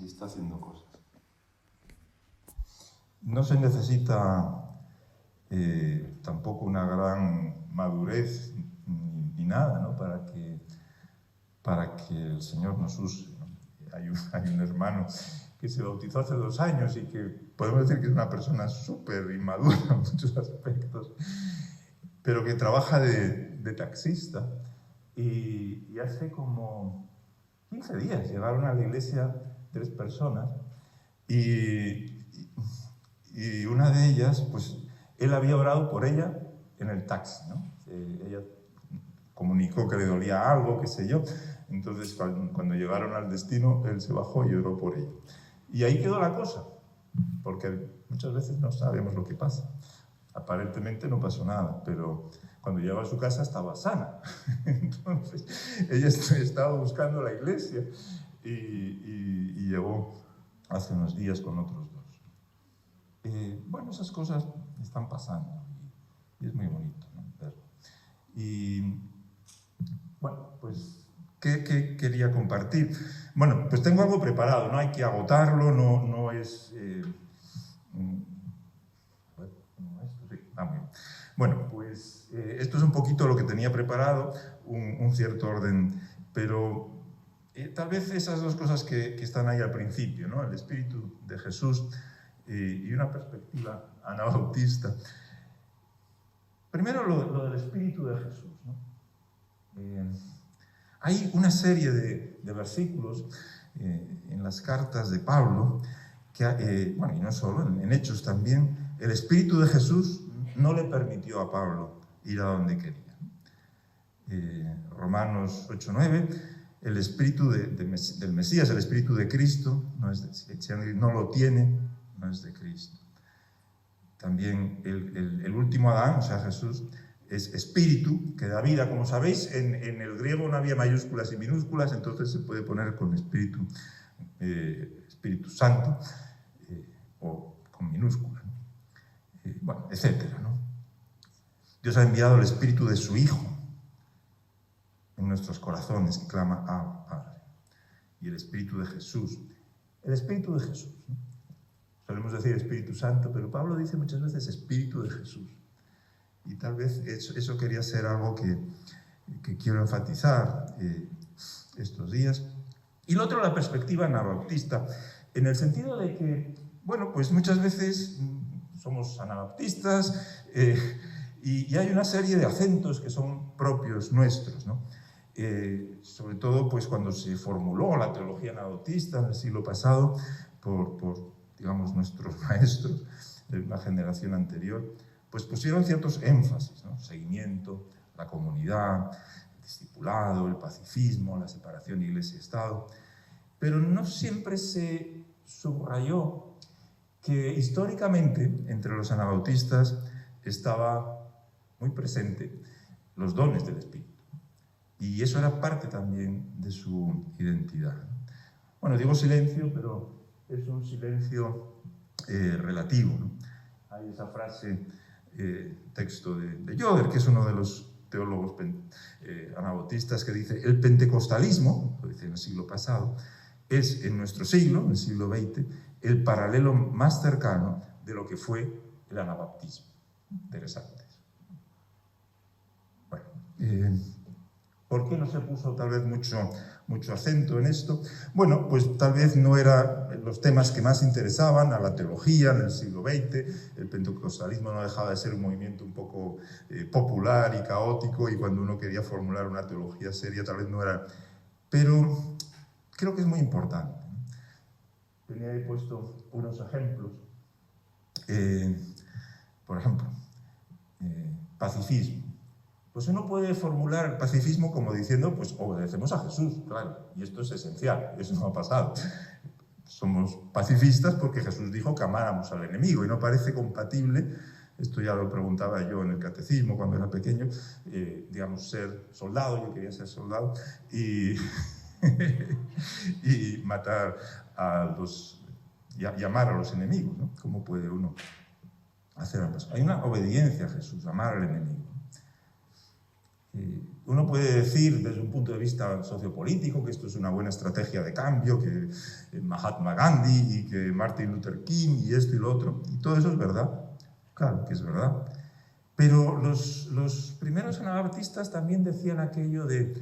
y está haciendo cosas. No se necesita tampoco una gran madurez ni nada, ¿no? para que el Señor nos use, ¿no? Hay un hermano que se bautizó hace 2 años y que podemos decir que es una persona súper inmadura en muchos aspectos, pero que trabaja de taxista. Y hace como 15 días llegaron a la iglesia 3 personas y una de ellas, pues él había orado por ella en el taxi, ¿no? Ella comunicó que le dolía algo, qué sé yo. Entonces, cuando llegaron al destino, él se bajó y oró por ella. Y ahí quedó la cosa, porque muchas veces no sabemos lo que pasa. Aparentemente no pasó nada, pero cuando llegó a su casa estaba sana. Entonces, ella estaba buscando la iglesia y llegó hace unos días con otros 2. Bueno, esas cosas están pasando y es muy bonito, ¿no? Verlo. Y bueno, pues, ¿qué quería compartir? Bueno, pues tengo algo preparado, no hay que agotarlo, no es... Bueno, pues esto es un poquito lo que tenía preparado, un cierto orden, pero tal vez esas 2 cosas que están ahí al principio, ¿no? El Espíritu de Jesús y una perspectiva anabautista. Primero lo del Espíritu de Jesús, ¿no? Hay una serie de versículos en las cartas de Pablo, bueno, y no solo, en Hechos también, el Espíritu de Jesús no le permitió a Pablo ir a donde quería. Romanos 8:9, el Espíritu del Mesías, el Espíritu de Cristo, si alguien no lo tiene, no es de Cristo. También el último Adán, o sea, Jesús, es espíritu, que da vida. Como sabéis, en el griego no había mayúsculas y minúsculas, entonces se puede poner con Espíritu Santo, o con minúsculas, ¿no? Bueno, etcétera, ¿no? Dios ha enviado el Espíritu de su Hijo en nuestros corazones, que clama Abba, Padre. Y el Espíritu de Jesús. El Espíritu de Jesús, ¿no? Solemos decir Espíritu Santo, pero Pablo dice muchas veces Espíritu de Jesús. Y tal vez eso quería ser algo que quiero enfatizar estos días. Y lo otro, la perspectiva anabautista, en el sentido de que, bueno, pues muchas veces somos anabaptistas y hay una serie de acentos que son propios nuestros, ¿no? Sobre todo pues cuando se formuló la teología anabautista en el siglo pasado por digamos, nuestros maestros de una generación anterior, pues pusieron ciertos énfasis, ¿no? Seguimiento, la comunidad, el discipulado, el pacifismo, la separación iglesia-estado, pero no siempre se subrayó que históricamente entre los anabautistas estaba muy presente los dones del Espíritu, y eso era parte también de su identidad. Bueno, digo silencio, pero es un silencio relativo, ¿no? Hay esa frase, texto de Joder, que es uno de los teólogos anabautistas, que dice: el pentecostalismo, lo dice en el siglo pasado, es en nuestro siglo, en el siglo XX, el paralelo más cercano de lo que fue el anabaptismo. Interesante. Bueno, ¿por qué no se puso tal vez mucho acento en esto? Bueno, pues tal vez no eran los temas que más interesaban a la teología en el siglo XX. El pentecostalismo no dejaba de ser un movimiento un poco popular y caótico, y cuando uno quería formular una teología seria tal vez no era... Pero creo que es muy importante. Tenía ahí puesto unos ejemplos. Por ejemplo, pacifismo. Pues uno puede formular el pacifismo como diciendo, pues obedecemos a Jesús, claro, y esto es esencial, eso no ha pasado. Somos pacifistas porque Jesús dijo que amáramos al enemigo, y no parece compatible, esto ya lo preguntaba yo en el catecismo cuando era pequeño, digamos, ser soldado, yo quería ser soldado, y matar a y amar a los enemigos, ¿no? ¿Cómo puede uno hacer ambas? Hay una obediencia a Jesús, amar al enemigo. Uno puede decir, desde un punto de vista sociopolítico, que esto es una buena estrategia de cambio, que Mahatma Gandhi y que Martin Luther King y esto y lo otro, y todo eso es verdad, claro que es verdad. Pero los primeros anabaptistas también decían aquello de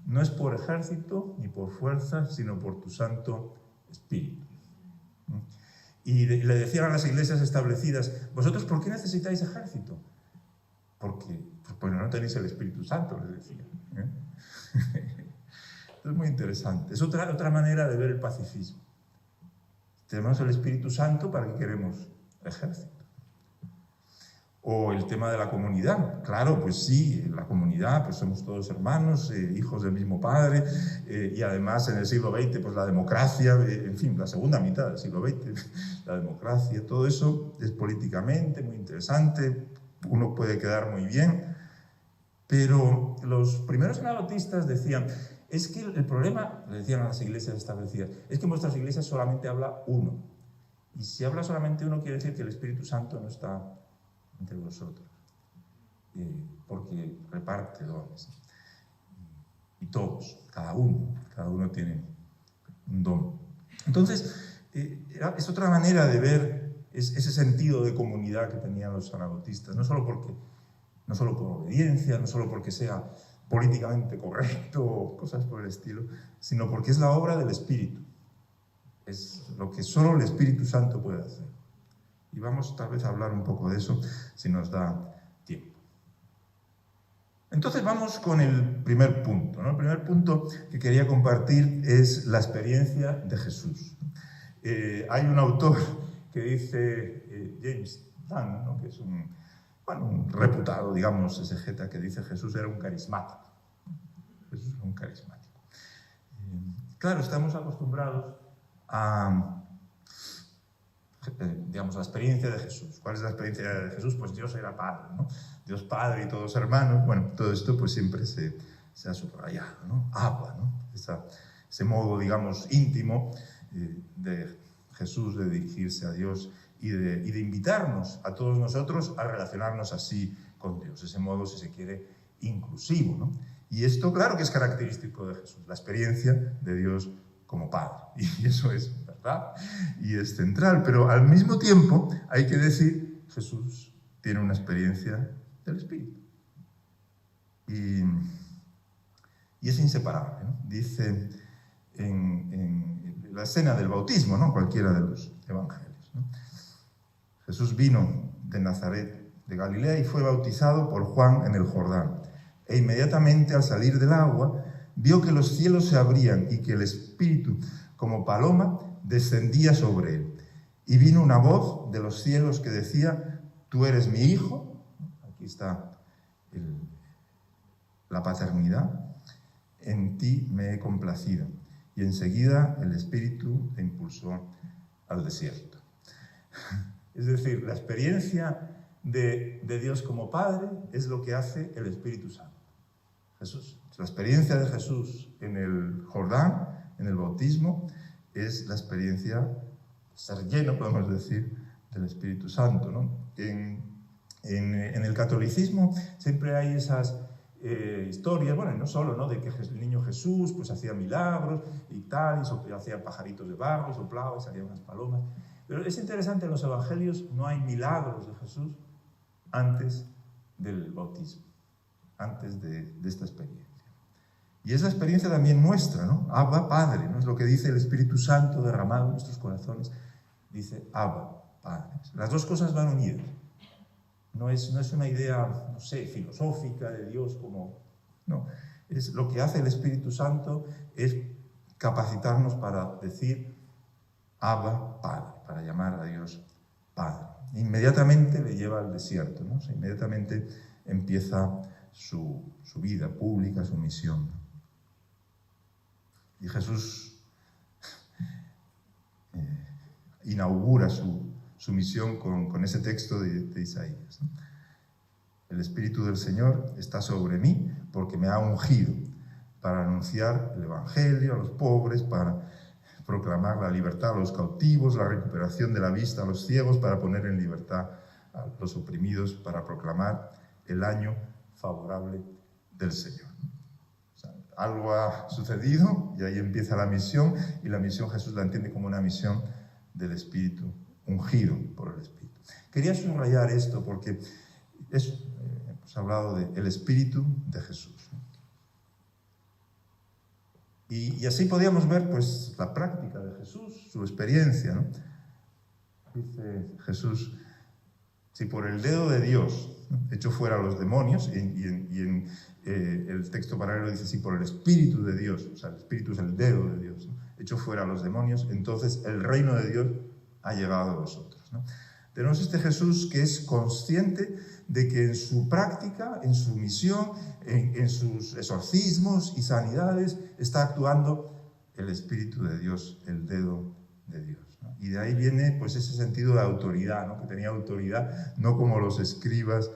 no es por ejército ni por fuerza, sino por tu Santo Espíritu. Y le decían a las iglesias establecidas, ¿vosotros por qué necesitáis ejército? Porque pues no tenéis el Espíritu Santo, les decían. Es muy interesante. Es otra manera de ver el pacifismo. Tenemos el Espíritu Santo, ¿para qué queremos ejército? O el tema de la comunidad. Claro, pues sí, la comunidad, pues somos todos hermanos, hijos del mismo padre, y además en el siglo XX, pues la democracia, en fin, la segunda mitad del siglo XX, la democracia, todo eso es políticamente muy interesante, uno puede quedar muy bien, pero los primeros anabaptistas decían, es que el problema, le decían a las iglesias establecidas, es que en vuestras iglesias solamente habla uno, y si habla solamente uno quiere decir que el Espíritu Santo no está entre vosotros, porque reparte dones. Y todos, cada uno tiene un don. Entonces, es otra manera de ver ese sentido de comunidad que tenían los anabaptistas, no solo por obediencia, no solo porque sea políticamente correcto o cosas por el estilo, sino porque es la obra del Espíritu. Es lo que solo el Espíritu Santo puede hacer. Y vamos tal vez a hablar un poco de eso, si nos da tiempo. Entonces vamos con el primer punto, ¿no? El primer punto que quería compartir es la experiencia de Jesús. Hay un autor que dice, James Dunn, ¿no? Que es un reputado, digamos, exegeta, que dice Jesús era un carismático. Jesús era un carismático. Claro, estamos acostumbrados a... digamos, la experiencia de Jesús. ¿Cuál es la experiencia de Jesús? Pues Dios era Padre, ¿no? Dios Padre y todos hermanos. Bueno, todo esto pues siempre se ha subrayado, ¿no? Abba, ¿no? Ese modo, digamos, íntimo de Jesús de dirigirse a Dios y de invitarnos a todos nosotros a relacionarnos así con Dios. Ese modo, si se quiere, inclusivo, ¿no? Y esto, claro que es característico de Jesús, la experiencia de Dios como Padre. Y eso es verdad y es central, pero al mismo tiempo hay que decir, Jesús tiene una experiencia del Espíritu. Y es inseparable, ¿no? Dice en la escena del bautismo, ¿no? Cualquiera de los evangelios, ¿no? Jesús vino de Nazaret, de Galilea, y fue bautizado por Juan en el Jordán. E inmediatamente al salir del agua, vio que los cielos se abrían y que el Espíritu, como paloma, descendía sobre él. Y vino una voz de los cielos que decía, tú eres mi Hijo. Aquí está la paternidad. En ti me he complacido. Y enseguida el Espíritu le impulsó al desierto. Es decir, la experiencia de Dios como Padre es lo que hace el Espíritu Santo. Jesús. La experiencia de Jesús en el Jordán, en el bautismo, es la experiencia de ser lleno, podemos decir, del Espíritu Santo, ¿no? En el catolicismo siempre hay esas historias, bueno, no solo, ¿no? De que el niño Jesús pues hacía milagros y tal, y hacía pajaritos de barro, y soplaba y salían unas palomas. Pero es interesante, en los evangelios no hay milagros de Jesús antes del bautismo, antes de esta experiencia. Y es la experiencia también nuestra, ¿no? Abba, Padre, ¿no? Es lo que dice el Espíritu Santo derramado en nuestros corazones. Dice Abba, Padre. Las dos cosas van unidas. No es una idea, no sé, filosófica de Dios como... No, es lo que hace el Espíritu Santo es capacitarnos para decir Abba, Padre, para llamar a Dios Padre. Inmediatamente le lleva al desierto, ¿no? O sea, inmediatamente empieza su vida pública, su misión. Y Jesús inaugura su misión con ese texto de Isaías, ¿no? El Espíritu del Señor está sobre mí porque me ha ungido para anunciar el Evangelio a los pobres, para proclamar la libertad a los cautivos, la recuperación de la vista a los ciegos, para poner en libertad a los oprimidos, para proclamar el año favorable del Señor. O sea, algo ha sucedido y ahí empieza la misión, y la misión Jesús la entiende como una misión del Espíritu, ungido por el Espíritu. Quería subrayar esto porque hemos hablado del Espíritu de Jesús. Y así podíamos ver pues, la práctica de Jesús, su experiencia, ¿no? Dice Jesús, si por el dedo de Dios, ¿no?, echó fuera a los demonios, y en el texto paralelo dice, si por el Espíritu de Dios, o sea, el Espíritu es el dedo de Dios, ¿no?, echó fuera a los demonios, entonces el reino de Dios ha llegado a vosotros, ¿no? Tenemos este Jesús que es consciente de que en su práctica, en su misión, en sus exorcismos y sanidades, está actuando el Espíritu de Dios, el dedo de Dios, ¿no? Y de ahí viene pues, ese sentido de autoridad, ¿no?, que tenía autoridad, no como los escribas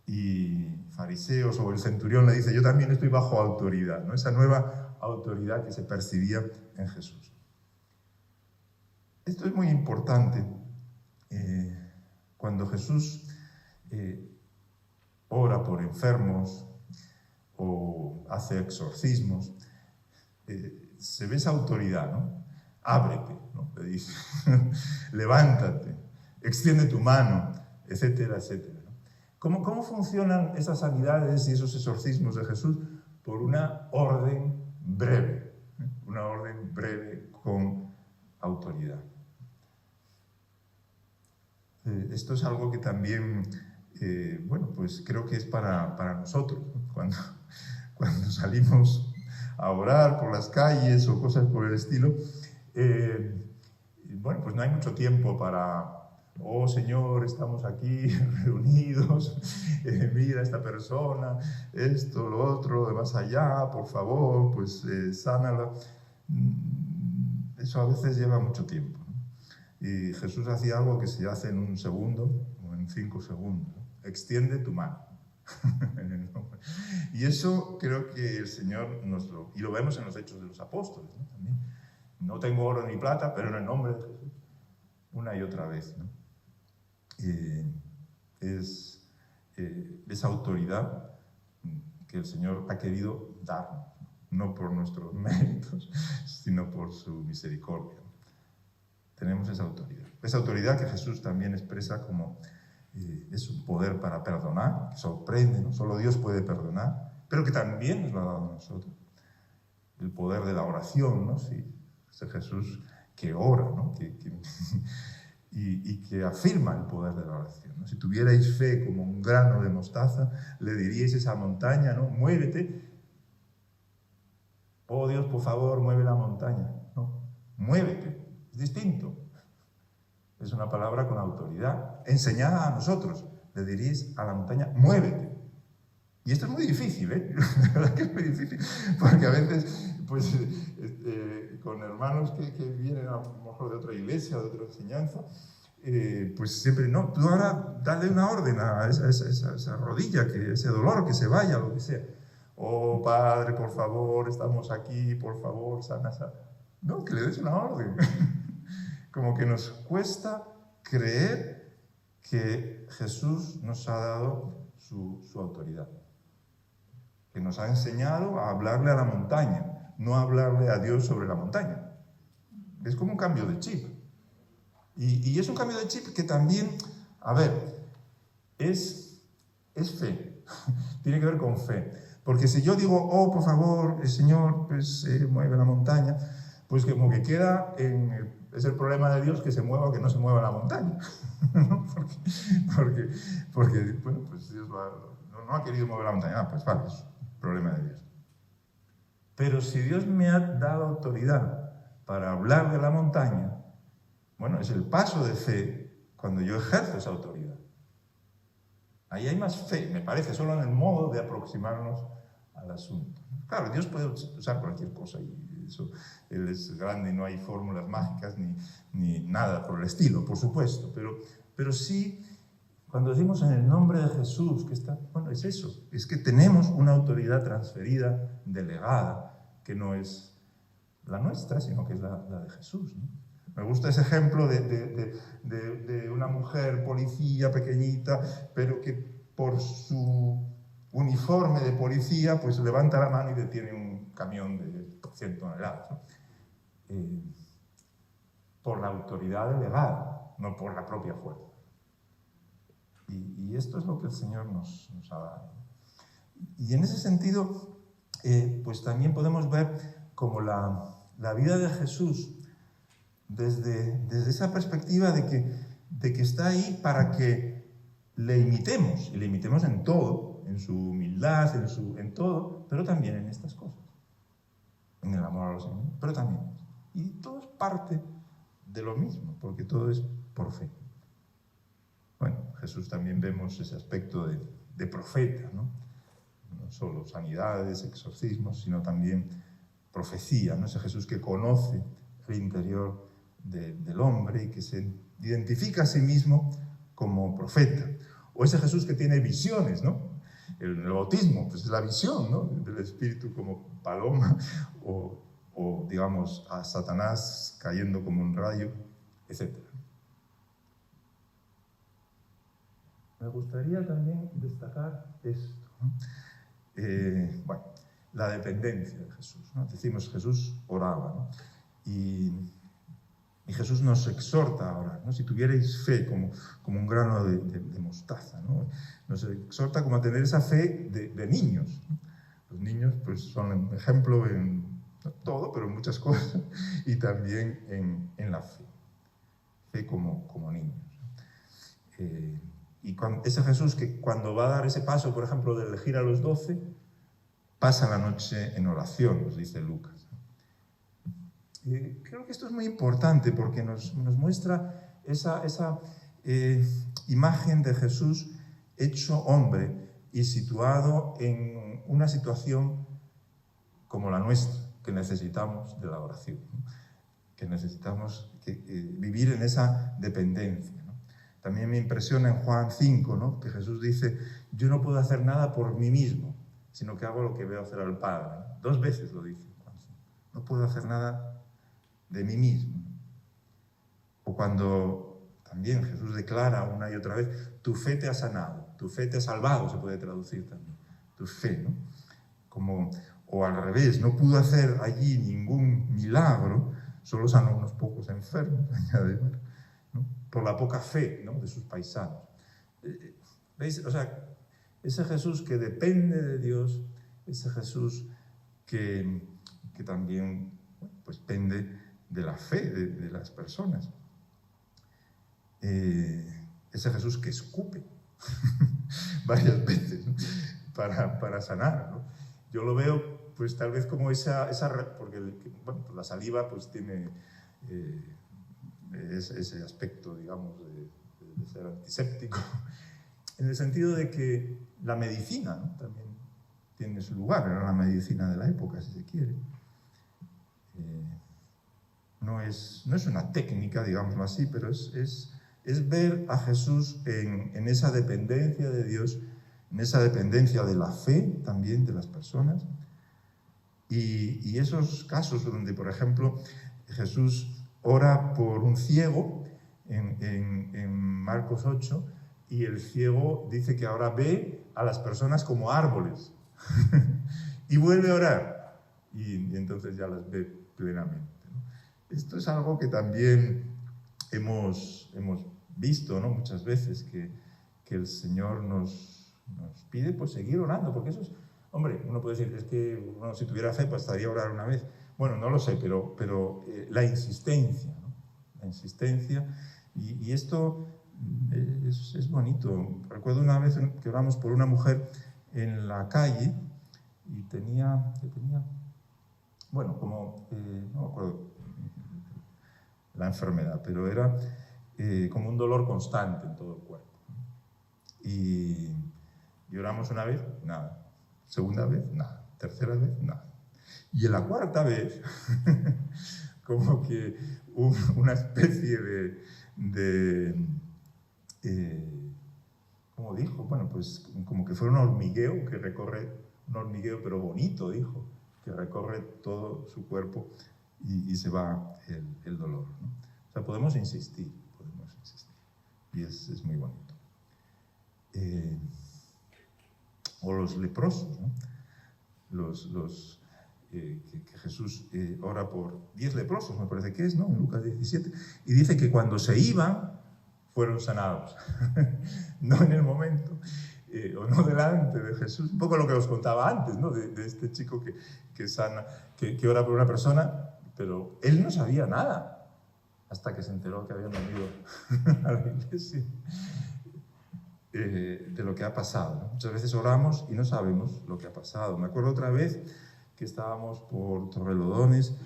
y fariseos, o el centurión le dice, yo también estoy bajo autoridad, ¿no? Esa nueva autoridad que se percibía en Jesús. Esto es muy importante. Cuando Jesús ora por enfermos o hace exorcismos, se ve esa autoridad, ¿no? Ábrete, ¿no?, le dice, levántate, extiende tu mano, etcétera, etcétera, ¿no? ¿Cómo funcionan esas sanidades y esos exorcismos de Jesús? Por una orden breve, ¿eh? Una orden breve con autoridad. Esto es algo que también, bueno, pues creo que es para nosotros, ¿no? Cuando salimos a orar por las calles o cosas por el estilo, bueno, pues no hay mucho tiempo para, oh Señor, estamos aquí reunidos, mira esta persona, esto, lo otro, de más allá, por favor, pues sánala. Eso a veces lleva mucho tiempo. Y Jesús hacía algo que se hace en 1 segundo o en 5 segundos. Extiende tu mano. Y eso creo que el Señor y lo vemos en los Hechos de los Apóstoles, ¿no? También. No tengo oro ni plata, pero en el nombre de Jesús. Una y otra vez, ¿no? Es esa autoridad que el Señor ha querido darnos, no por nuestros méritos, sino por su misericordia. Tenemos esa autoridad que Jesús también expresa como es un poder para perdonar, que sorprende, ¿no? Solo Dios puede perdonar, pero que también nos lo ha dado a nosotros. El poder de la oración, ¿no? Sí, ese Jesús que ora, ¿no? Y que afirma el poder de la oración, ¿no? Si tuvierais fe como un grano de mostaza, le diríais a esa montaña, ¿no? Muévete. Oh Dios, por favor, mueve la montaña, ¿no? Muévete. Es distinto. Es una palabra con autoridad, enseñada a nosotros. Le diréis a la montaña, muévete. Y esto es muy difícil, ¿eh? La verdad que es muy difícil, porque a veces, pues, con hermanos que vienen a lo mejor de otra iglesia, de otra enseñanza, pues siempre, no, tú ahora dale una orden a esa rodilla, que ese dolor, que se vaya, lo que sea. Oh, Padre, por favor, estamos aquí, por favor, sana. No, que le des una orden. Como que nos cuesta creer que Jesús nos ha dado su autoridad. Que nos ha enseñado a hablarle a la montaña, no a hablarle a Dios sobre la montaña. Es como un cambio de chip. Y es un cambio de chip que también, a ver, es fe. Tiene que ver con fe. Porque si yo digo, oh, por favor, el Señor, pues mueve la montaña, pues como que queda es el problema de Dios que se mueva o que no se mueva la montaña. ¿No? Porque bueno, pues Dios no ha querido mover la montaña. Ah, pues vale, es problema de Dios. Pero si Dios me ha dado autoridad para hablar de la montaña, bueno, es el paso de fe cuando yo ejerzo esa autoridad. Ahí hay más fe, me parece, solo en el modo de aproximarnos al asunto. Claro, Dios puede usar cualquier cosa y eso, Él es grande y no hay fórmulas mágicas ni nada por el estilo, por supuesto. Pero sí, cuando decimos en el nombre de Jesús, que está, bueno, es eso, es que tenemos una autoridad transferida, delegada, que no es la nuestra, sino que es la de Jesús, ¿no? Me gusta ese ejemplo de una mujer policía pequeñita, pero que por su uniforme de policía, pues levanta la mano y detiene un camión de 100 toneladas, ¿no? Por la autoridad legal, no por la propia fuerza. Y esto es lo que el Señor nos ha dado. Y en ese sentido, pues también podemos ver como la vida de Jesús desde esa perspectiva de que está ahí para que le imitemos, y le imitemos en todo, en su humildad, en todo, pero también en estas cosas, en el amor a los demás, pero también. Y todo es parte de lo mismo, porque todo es por fe. Bueno, Jesús también vemos ese aspecto de profeta, ¿no? No solo sanidades, exorcismos, sino también profecía, ¿no? Ese Jesús que conoce el interior del hombre y que se identifica a sí mismo como profeta. O ese Jesús que tiene visiones, ¿no? El bautismo, pues es la visión, ¿no? Del Espíritu como paloma, o digamos, a Satanás cayendo como un rayo, etc. Me gustaría también destacar esto, ¿no? Bueno, la dependencia de Jesús, ¿no? Decimos, Jesús oraba, ¿no? Y Jesús nos exhorta a orar, ¿no? Si tuvierais fe como un grano de mostaza, ¿no? Nos exhorta como a tener esa fe de niños, ¿no? Los niños pues, son un ejemplo en no todo, pero en muchas cosas, y también en la fe. Fe como niños. Y ese Jesús que cuando va a dar ese paso, por ejemplo, de elegir a los 12, pasa la noche en oración, nos dice Lucas. Creo que esto es muy importante porque nos muestra esa imagen de Jesús hecho hombre y situado en una situación como la nuestra, que necesitamos de la oración, ¿no? Que necesitamos vivir en esa dependencia, ¿no? También me impresiona en Juan 5, ¿no? Que Jesús dice, yo no puedo hacer nada por mí mismo, sino que hago lo que veo hacer al Padre, ¿no? 2 veces lo dice. No puedo hacer nada de mí mismo. O cuando también Jesús declara una y otra vez, tu fe te ha sanado, tu fe te ha salvado, se puede traducir también, tu fe, ¿no? O al revés, no pudo hacer allí ningún milagro, solo sanó unos pocos enfermos, añade, ¿no? Por la poca fe, ¿no? De sus paisanos. ¿Veis? O sea, ese Jesús que depende de Dios, ese Jesús que también pues, pende de la fe de las personas. Ese Jesús que escupe varias veces, ¿no? para sanar, ¿no? Yo lo veo pues tal vez como porque bueno, pues la saliva pues tiene ese aspecto, digamos, de ser antiséptico, en el sentido de que la medicina, ¿no? También tiene su lugar, era la medicina de la época, si se quiere. No es una técnica, digámoslo así, pero es ver a Jesús en esa dependencia de Dios, en esa dependencia de la fe también de las personas. Y esos casos donde, por ejemplo, Jesús ora por un ciego en Marcos 8, y el ciego dice que ahora ve a las personas como árboles y vuelve a orar y entonces ya las ve plenamente, ¿no? Esto es algo que también hemos visto, ¿no? Muchas veces que el Señor nos pide pues, seguir orando, porque eso es, hombre, uno puede decir, es que uno si tuviera fe pues estaría a orar una vez. Bueno, no lo sé, pero la insistencia, ¿no? La insistencia, y esto es bonito. Recuerdo una vez que oramos por una mujer en la calle y tenía bueno, como, no me acuerdo la enfermedad, pero era como un dolor constante en todo el cuerpo. Y oramos una vez, nada. Segunda vez, nada. Tercera vez, nada. Y en la cuarta vez, como que una especie ¿cómo dijo? Bueno, pues como que fue un hormigueo que recorre, un hormigueo pero bonito, dijo, que recorre todo su cuerpo y se va el dolor, ¿no? O sea, podemos insistir, y es muy bonito. o los leprosos, ¿no? Que Jesús ora por 10 leprosos, me parece que es, ¿no? En Lucas 17, y dice que cuando se iban, fueron sanados. No en el momento, o no delante de Jesús. Un poco lo que os contaba antes, ¿no? De este chico que sana, que ora por una persona, pero él no sabía nada hasta que se enteró que habían venido a la iglesia. De lo que ha pasado, ¿no? Muchas veces oramos y no sabemos lo que ha pasado. Me acuerdo otra vez que estábamos por Torrelodones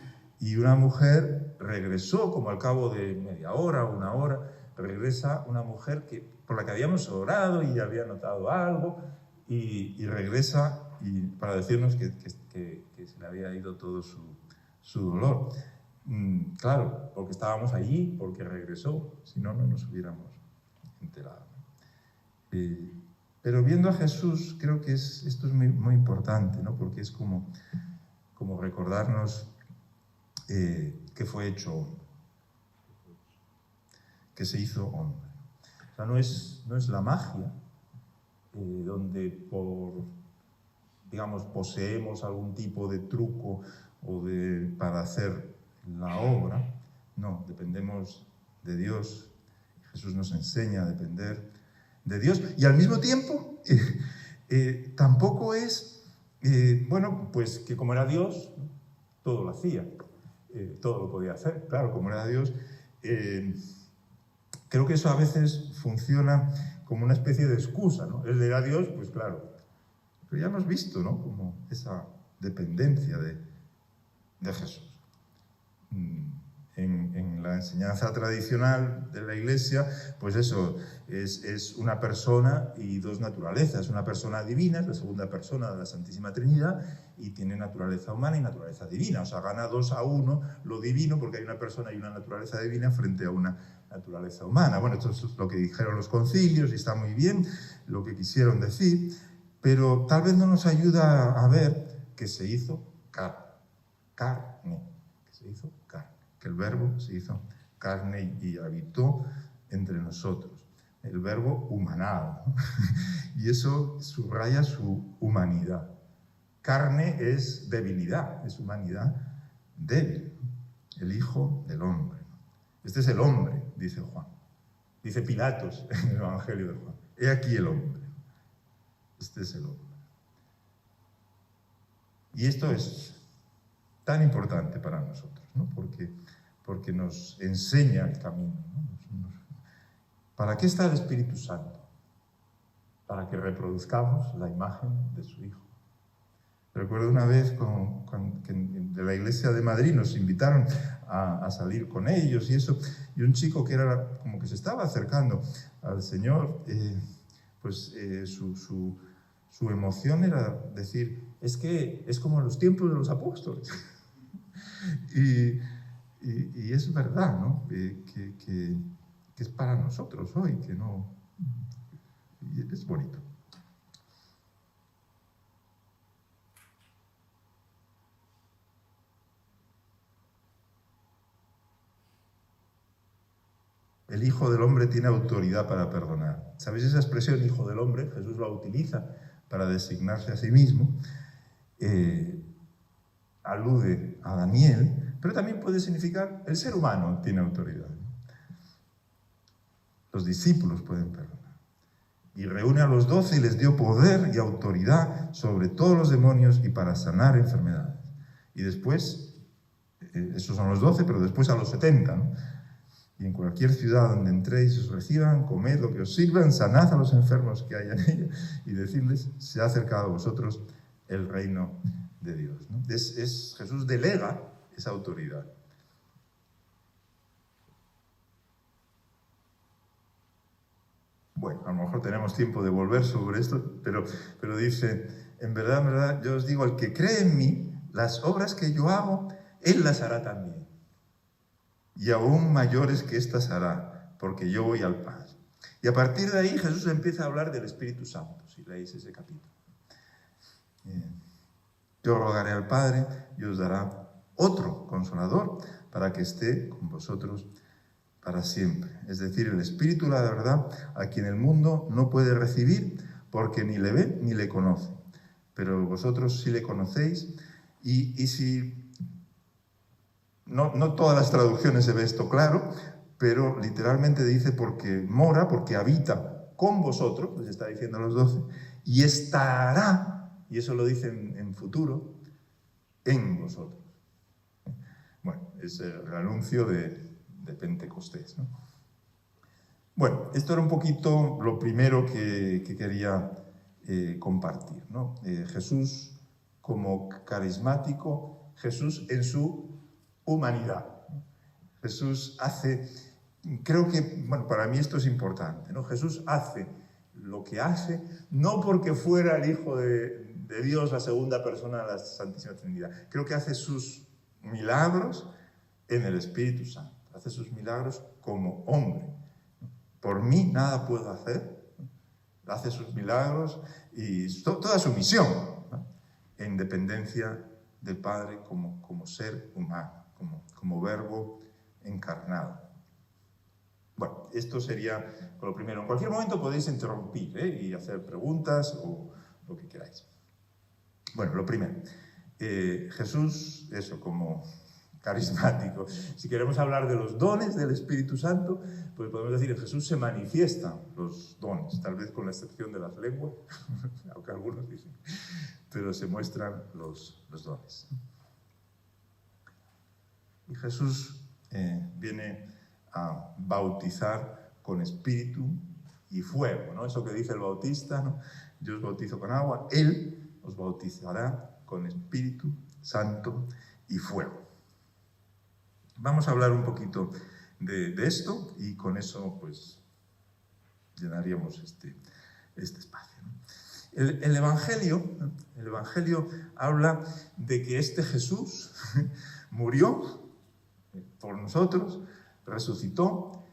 y una mujer regresó, como al cabo de media hora o una hora, regresa una mujer por la que habíamos orado y había notado algo, y regresa para decirnos que se le había ido todo su dolor. Claro, porque estábamos allí, porque regresó, si no, no nos hubiéramos enterado. Pero viendo a Jesús, creo que esto es muy, muy importante, ¿no? Porque es como recordarnos que fue hecho hombre, que se hizo hombre. O sea, no es la magia, donde digamos, poseemos algún tipo de truco para hacer la obra. No, dependemos de Dios. Jesús nos enseña a depender de Dios, y al mismo tiempo tampoco es, bueno, pues que como era Dios, todo lo hacía, todo lo podía hacer. Claro, como era Dios, creo que eso a veces funciona como una especie de excusa, ¿no? Él era Dios, pues claro, pero ya hemos visto, ¿no? Como esa dependencia de Jesús. En la enseñanza tradicional de la Iglesia, pues eso, es una persona y dos naturalezas. Una persona divina, es la segunda persona de la Santísima Trinidad, y tiene naturaleza humana y naturaleza divina. O sea, gana 2-1 lo divino, porque hay una persona y una naturaleza divina frente a una naturaleza humana. Bueno, esto es lo que dijeron los concilios, y está muy bien lo que quisieron decir, pero tal vez no nos ayuda a ver que se hizo carne, que se hizo carne. Que el Verbo se hizo carne y habitó entre nosotros. El Verbo humanado, ¿no? Y eso subraya su humanidad. Carne es debilidad, es humanidad débil. El Hijo del Hombre. Este es el hombre, dice Juan. Dice Pilatos en el Evangelio de Juan. He aquí el hombre. Este es el hombre. Y esto es tan importante para nosotros, ¿no? Porque nos enseña el camino, ¿no? ¿Para qué está el Espíritu Santo? Para que reproduzcamos la imagen de su Hijo. Recuerdo una vez que de la iglesia de Madrid nos invitaron a salir con ellos y eso, y un chico que era como que se estaba acercando al Señor, su emoción era decir, es que es como en los tiempos de los apóstoles. Y es verdad, ¿no? Que es para nosotros hoy, que no... Y es bonito. El Hijo del Hombre tiene autoridad para perdonar. ¿Sabéis esa expresión, Hijo del Hombre? Jesús la utiliza para designarse a sí mismo. Alude a Daniel, pero también puede significar el ser humano tiene autoridad. Los discípulos pueden perdonar. Y reúne a los 12 y les dio poder y autoridad sobre todos los demonios y para sanar enfermedades. Y después, esos son los 12, pero después a los 70, ¿no? Y en cualquier ciudad donde entréis y os reciban, comed lo que os sirvan, sanad a los enfermos que haya en ella y decirles, se ha acercado a vosotros el reino de Dios, ¿no? Jesús delega esa autoridad. Bueno, a lo mejor tenemos tiempo de volver sobre esto, pero dice, en verdad, yo os digo, el que cree en mí, las obras que yo hago, él las hará también. Y aún mayores que éstas hará, porque yo voy al Padre. Y a partir de ahí Jesús empieza a hablar del Espíritu Santo, si leéis ese capítulo. Yo rogaré al Padre y os dará otro Consolador para que esté con vosotros para siempre. Es decir, el Espíritu, la verdad, a quien el mundo no puede recibir porque ni le ve ni le conoce. Pero vosotros sí le conocéis, y si... No todas las traducciones se ve esto claro, pero literalmente dice porque mora, porque habita con vosotros, les está diciendo a los 12, y estará, y eso lo dice en futuro, en vosotros. Bueno, es el anuncio de Pentecostés, ¿no? Bueno, esto era un poquito lo primero que quería compartir, ¿no? Jesús como carismático, Jesús en su humanidad. Jesús hace, creo que, bueno, para mí esto es importante, ¿no? Jesús hace lo que hace, no porque fuera el Hijo de Dios, la segunda persona de la Santísima Trinidad. Creo que hace sus milagros en el Espíritu Santo, hace sus milagros como hombre. Por mí nada puedo hacer, hace sus milagros y toda su misión, ¿no? En dependencia del Padre como ser humano, como verbo encarnado. Bueno, esto sería lo primero. En cualquier momento podéis interrumpir y hacer preguntas o lo que queráis. Bueno, lo primero. Jesús, eso, como carismático. Si queremos hablar de los dones del Espíritu Santo, pues podemos decir que en Jesús se manifiestan los dones, tal vez con la excepción de las lenguas, aunque algunos dicen, pero se muestran los dones. Y Jesús viene a bautizar con espíritu y fuego, ¿no? Eso que dice el bautista, ¿no? Yo os bautizo con agua, Él os bautizará con Espíritu Santo y fuego. Vamos a hablar un poquito de esto y con eso pues llenaríamos este espacio, ¿no? El Evangelio habla de que este Jesús murió por nosotros, resucitó,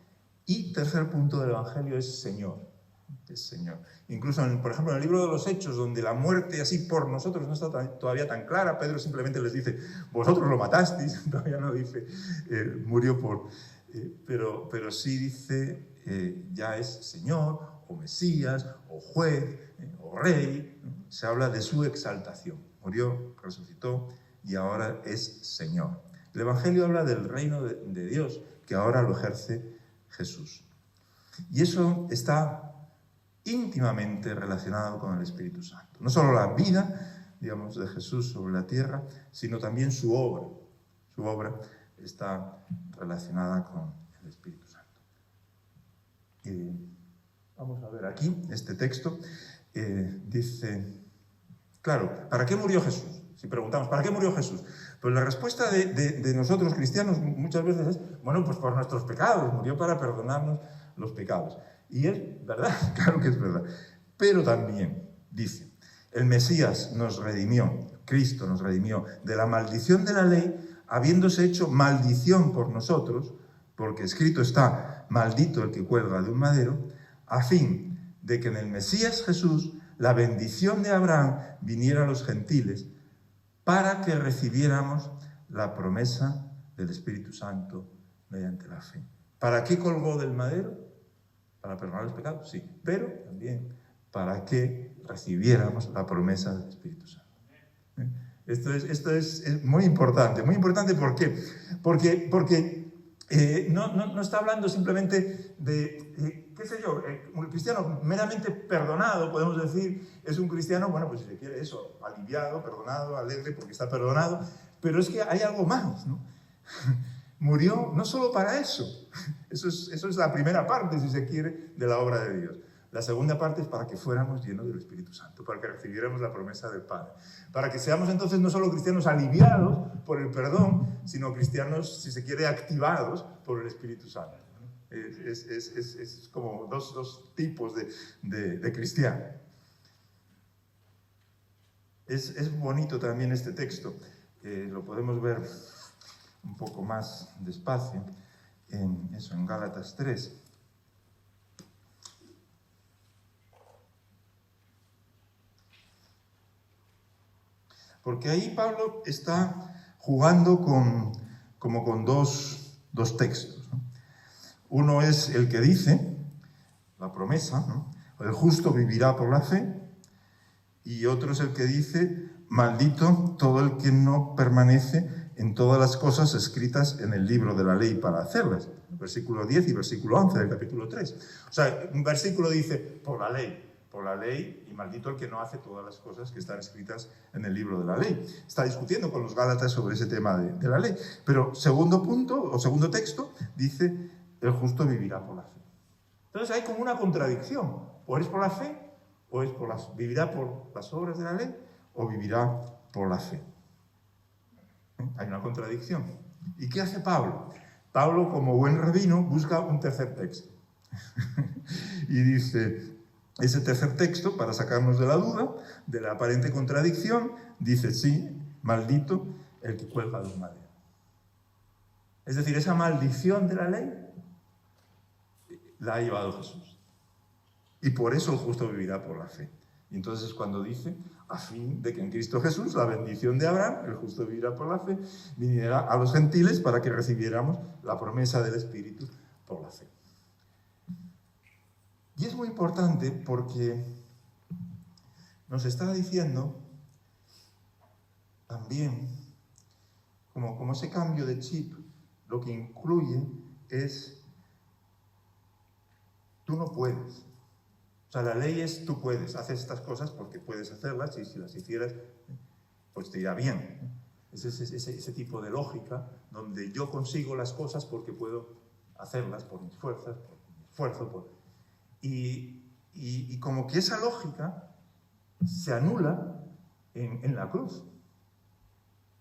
y tercer punto del Evangelio es Señor. Es Señor. Incluso, por ejemplo, en el libro de los Hechos, donde la muerte así por nosotros no está todavía tan clara, Pedro simplemente les dice, vosotros lo matasteis, todavía no dice, murió por... pero sí dice, ya es Señor, o Mesías, o juez, o rey, ¿no? Se habla de su exaltación. Murió, resucitó, y ahora es Señor. El Evangelio habla del reino de Dios, que ahora lo ejerce Jesús. Y eso está íntimamente relacionado con el Espíritu Santo. No solo la vida, digamos, de Jesús sobre la tierra, sino también su obra. Su obra está relacionada con el Espíritu Santo. Vamos a ver aquí, este texto dice, claro, ¿para qué murió Jesús? Si preguntamos, ¿para qué murió Jesús? Pues la respuesta de nosotros cristianos muchas veces es, bueno, pues por nuestros pecados, murió para perdonarnos los pecados. Y es verdad, claro que es verdad. Pero también dice, el Mesías nos redimió, Cristo nos redimió de la maldición de la ley, habiéndose hecho maldición por nosotros, porque escrito está, maldito el que cuelga de un madero, a fin de que en el Mesías Jesús la bendición de Abraham viniera a los gentiles, para que recibiéramos la promesa del Espíritu Santo mediante la fe. ¿Para qué colgó del madero? Para perdonar los pecados, sí, pero también para que recibiéramos la promesa del Espíritu Santo. Esto es muy importante. ¿Por qué? Porque no está hablando simplemente de, qué sé yo, un cristiano meramente perdonado, podemos decir, es un cristiano, bueno, pues si se quiere eso, aliviado, perdonado, alegre, porque está perdonado, pero es que hay algo más, ¿no? Murió no solo para eso. Eso es la primera parte, si se quiere, de la obra de Dios. La segunda parte es para que fuéramos llenos del Espíritu Santo, para que recibiéramos la promesa del Padre. Para que seamos entonces no solo cristianos aliviados por el perdón, sino cristianos, si se quiere, activados por el Espíritu Santo. Es como dos tipos de cristiano. Es bonito también este texto. Lo podemos ver un poco más despacio en Gálatas 3. Porque ahí Pablo está jugando con dos textos, ¿no? Uno es el que dice, la promesa, ¿no? El justo vivirá por la fe. Y otro es el que dice, maldito todo el que no permanece en todas las cosas escritas en el libro de la ley para hacerlas. Versículo 10 y versículo 11 del capítulo 3. O sea, un versículo dice, por la ley, y maldito el que no hace todas las cosas que están escritas en el libro de la ley. Está discutiendo con los Gálatas sobre ese tema de la ley. Pero segundo punto, o segundo texto, dice, el justo vivirá por la fe. Entonces hay como una contradicción. O eres por la fe, o es vivirá por las obras de la ley, o vivirá por la fe. Hay una contradicción. ¿Y qué hace Pablo? Pablo, como buen rabino, busca un tercer texto. Y dice, ese tercer texto, para sacarnos de la duda, de la aparente contradicción, dice, sí, maldito el que cuelga de un madero. Es decir, esa maldición de la ley la ha llevado Jesús. Y por eso el justo vivirá por la fe. Y entonces cuando dice, a fin de que en Cristo Jesús la bendición de Abraham, el justo vivirá por la fe, viniera a los gentiles para que recibiéramos la promesa del Espíritu por la fe. Y es muy importante porque nos está diciendo también, como ese cambio de chip, lo que incluye es, tú no puedes. O sea, la ley es, tú puedes, haces estas cosas porque puedes hacerlas y si las hicieras, pues te irá bien. Es ese tipo de lógica donde yo consigo las cosas porque puedo hacerlas por mis fuerzas, por mi esfuerzo. Y como que esa lógica se anula en la cruz.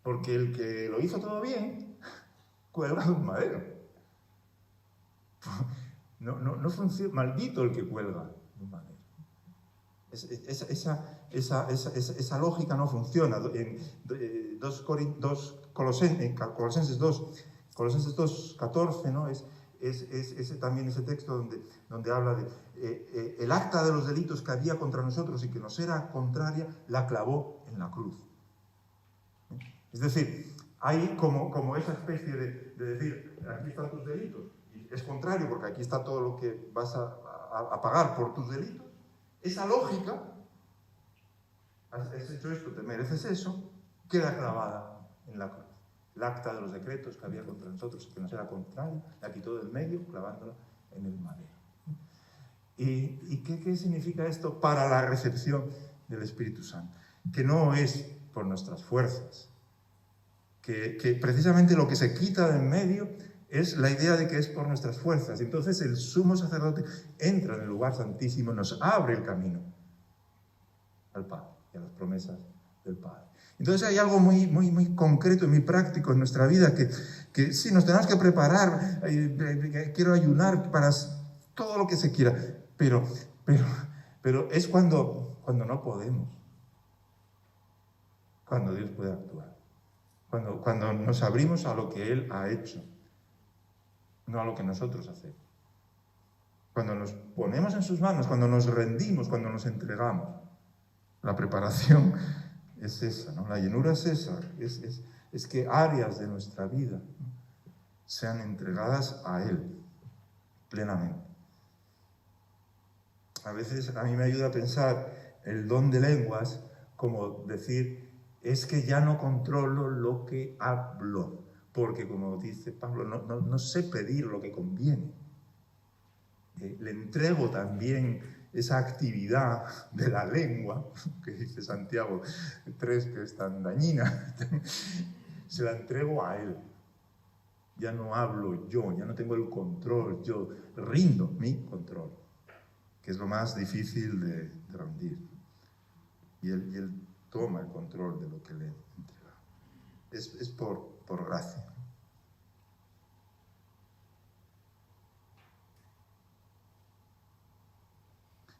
Porque el que lo hizo todo bien, cuelga de un madero. No funciona, maldito el que cuelga de un madero. Esa lógica no funciona. En Colosenses 2, 14, ¿no? Es también ese texto donde habla de el acta de los delitos que había contra nosotros y que nos era contraria, la clavó en la cruz. Es decir, hay como esa especie de decir, aquí están tus delitos, y es contrario porque aquí está todo lo que vas a pagar por tus delitos. Esa lógica, has hecho esto, te mereces eso, queda clavada en la cruz. El acta de los decretos que había contra nosotros y que nos era contrario, la quitó del medio, clavándola en el madero. ¿Y qué significa esto para la recepción del Espíritu Santo? Que no es por nuestras fuerzas, que precisamente lo que se quita del medio es la idea de que es por nuestras fuerzas. Entonces el sumo sacerdote entra en el lugar santísimo, nos abre el camino al Padre y a las promesas del Padre. Entonces hay algo muy concreto y muy práctico en nuestra vida que sí, nos tenemos que preparar, quiero ayunar para todo lo que se quiera, pero es cuando no podemos, cuando Dios puede actuar, cuando nos abrimos a lo que Él ha hecho, no a lo que nosotros hacemos. Cuando nos ponemos en sus manos, cuando nos rendimos, cuando nos entregamos. La preparación es esa, ¿no? La llenura es esa, es que áreas de nuestra vida sean entregadas a Él plenamente. A veces a mí me ayuda a pensar el don de lenguas como decir, es que ya no controlo lo que hablo, porque como dice Pablo, no sé pedir lo que conviene. Le entrego también esa actividad de la lengua, que dice Santiago 3, que es tan dañina, se la entrego a Él. Ya no hablo yo, ya no tengo el control, yo rindo mi control, que es lo más difícil de rendir. Y Él toma el control de lo que le entrega. Es por gracia.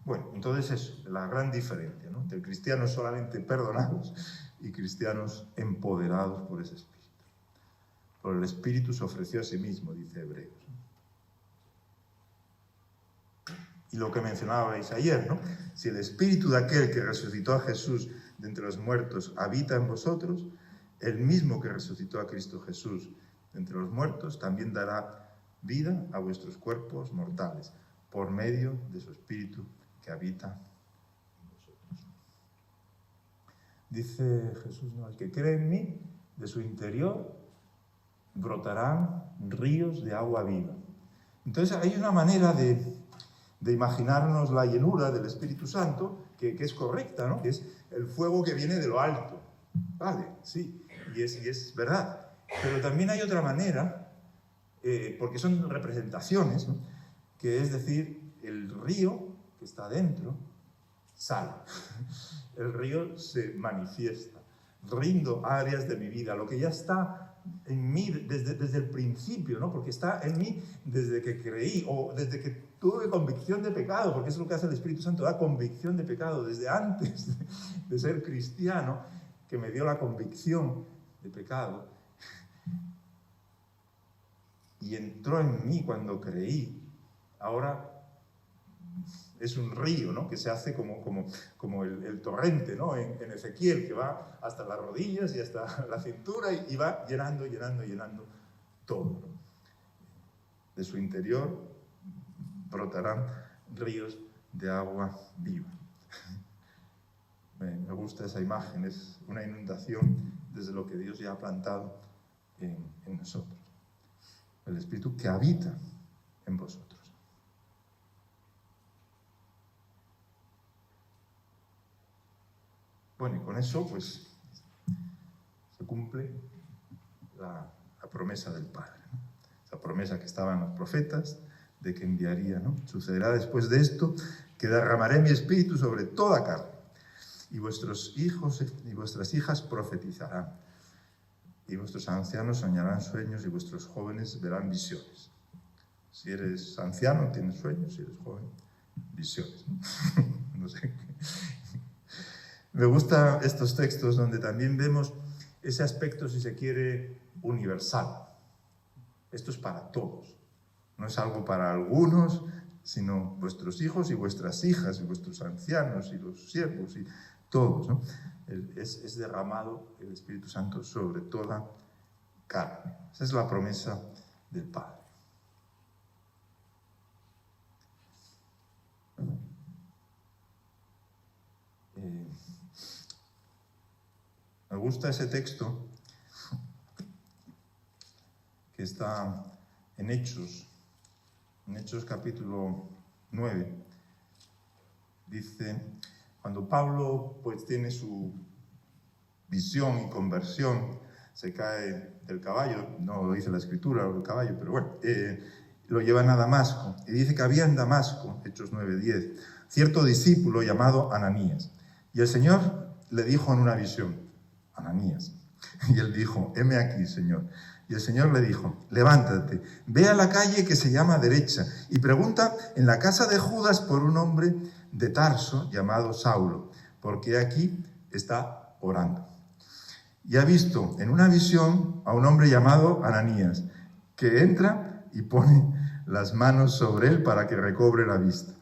Bueno, entonces es la gran diferencia, ¿no? Entre cristianos solamente perdonados y cristianos empoderados por ese Espíritu. Por el Espíritu se ofreció a sí mismo, dice Hebreos. Y lo que mencionabais ayer, ¿no? Si el Espíritu de aquel que resucitó a Jesús de entre los muertos habita en vosotros, el mismo que resucitó a Cristo Jesús de entre los muertos también dará vida a vuestros cuerpos mortales por medio de su Espíritu que habita en vosotros. Dice Jesús, ¿no? El que cree en mí, de su interior brotarán ríos de agua viva. Entonces hay una manera de imaginarnos la llenura del Espíritu Santo que es correcta, ¿no? Que es el fuego que viene de lo alto. Vale, sí, y es verdad. Pero también hay otra manera, porque son representaciones, ¿no? Que es decir, el río que está dentro sale. El río se manifiesta. Rindo áreas de mi vida, lo que ya está en mí desde el principio, ¿no? Porque está en mí desde que creí o desde que tuve convicción de pecado, porque eso es lo que hace el Espíritu Santo, da convicción de pecado desde antes de ser cristiano, que me dio la convicción de pecado y entró en mí cuando creí. Ahora es un río, ¿no? Que se hace como el torrente, ¿no? En Ezequiel, que va hasta las rodillas y hasta la cintura y va llenando todo, ¿no? De su interior brotarán ríos de agua viva. Me gusta esa imagen, es una inundación desde lo que Dios ya ha plantado en nosotros. El Espíritu que habita en vosotros. Bueno, y con eso, pues, se cumple la promesa del Padre, ¿no? Esa promesa que estaba en los profetas, de que enviaría, ¿no? Sucederá después de esto, que derramaré mi espíritu sobre toda carne, y vuestros hijos y vuestras hijas profetizarán, y vuestros ancianos soñarán sueños, y vuestros jóvenes verán visiones. Si eres anciano, tienes sueños, si eres joven, visiones, ¿no? No sé. Me gustan estos textos donde también vemos ese aspecto, si se quiere, universal. Esto es para todos. No es algo para algunos, sino vuestros hijos y vuestras hijas, y vuestros ancianos y los siervos, y todos, ¿no? Es derramado el Espíritu Santo sobre toda carne. Esa es la promesa del Padre. Me gusta ese texto que está en Hechos capítulo 9. Dice, cuando Pablo pues tiene su visión y conversión, se cae del caballo, no lo dice la Escritura, o del caballo, pero bueno, lo llevan a Damasco. Y dice que había en Damasco, Hechos 9:10, cierto discípulo llamado Ananías. Y el Señor le dijo en una visión, Ananías. Y él dijo, heme aquí, Señor. Y el Señor le dijo, levántate, ve a la calle que se llama Derecha y pregunta en la casa de Judas por un hombre de Tarso llamado Saulo, porque aquí está orando. Y ha visto en una visión a un hombre llamado Ananías, que entra y pone las manos sobre él para que recobre la vista.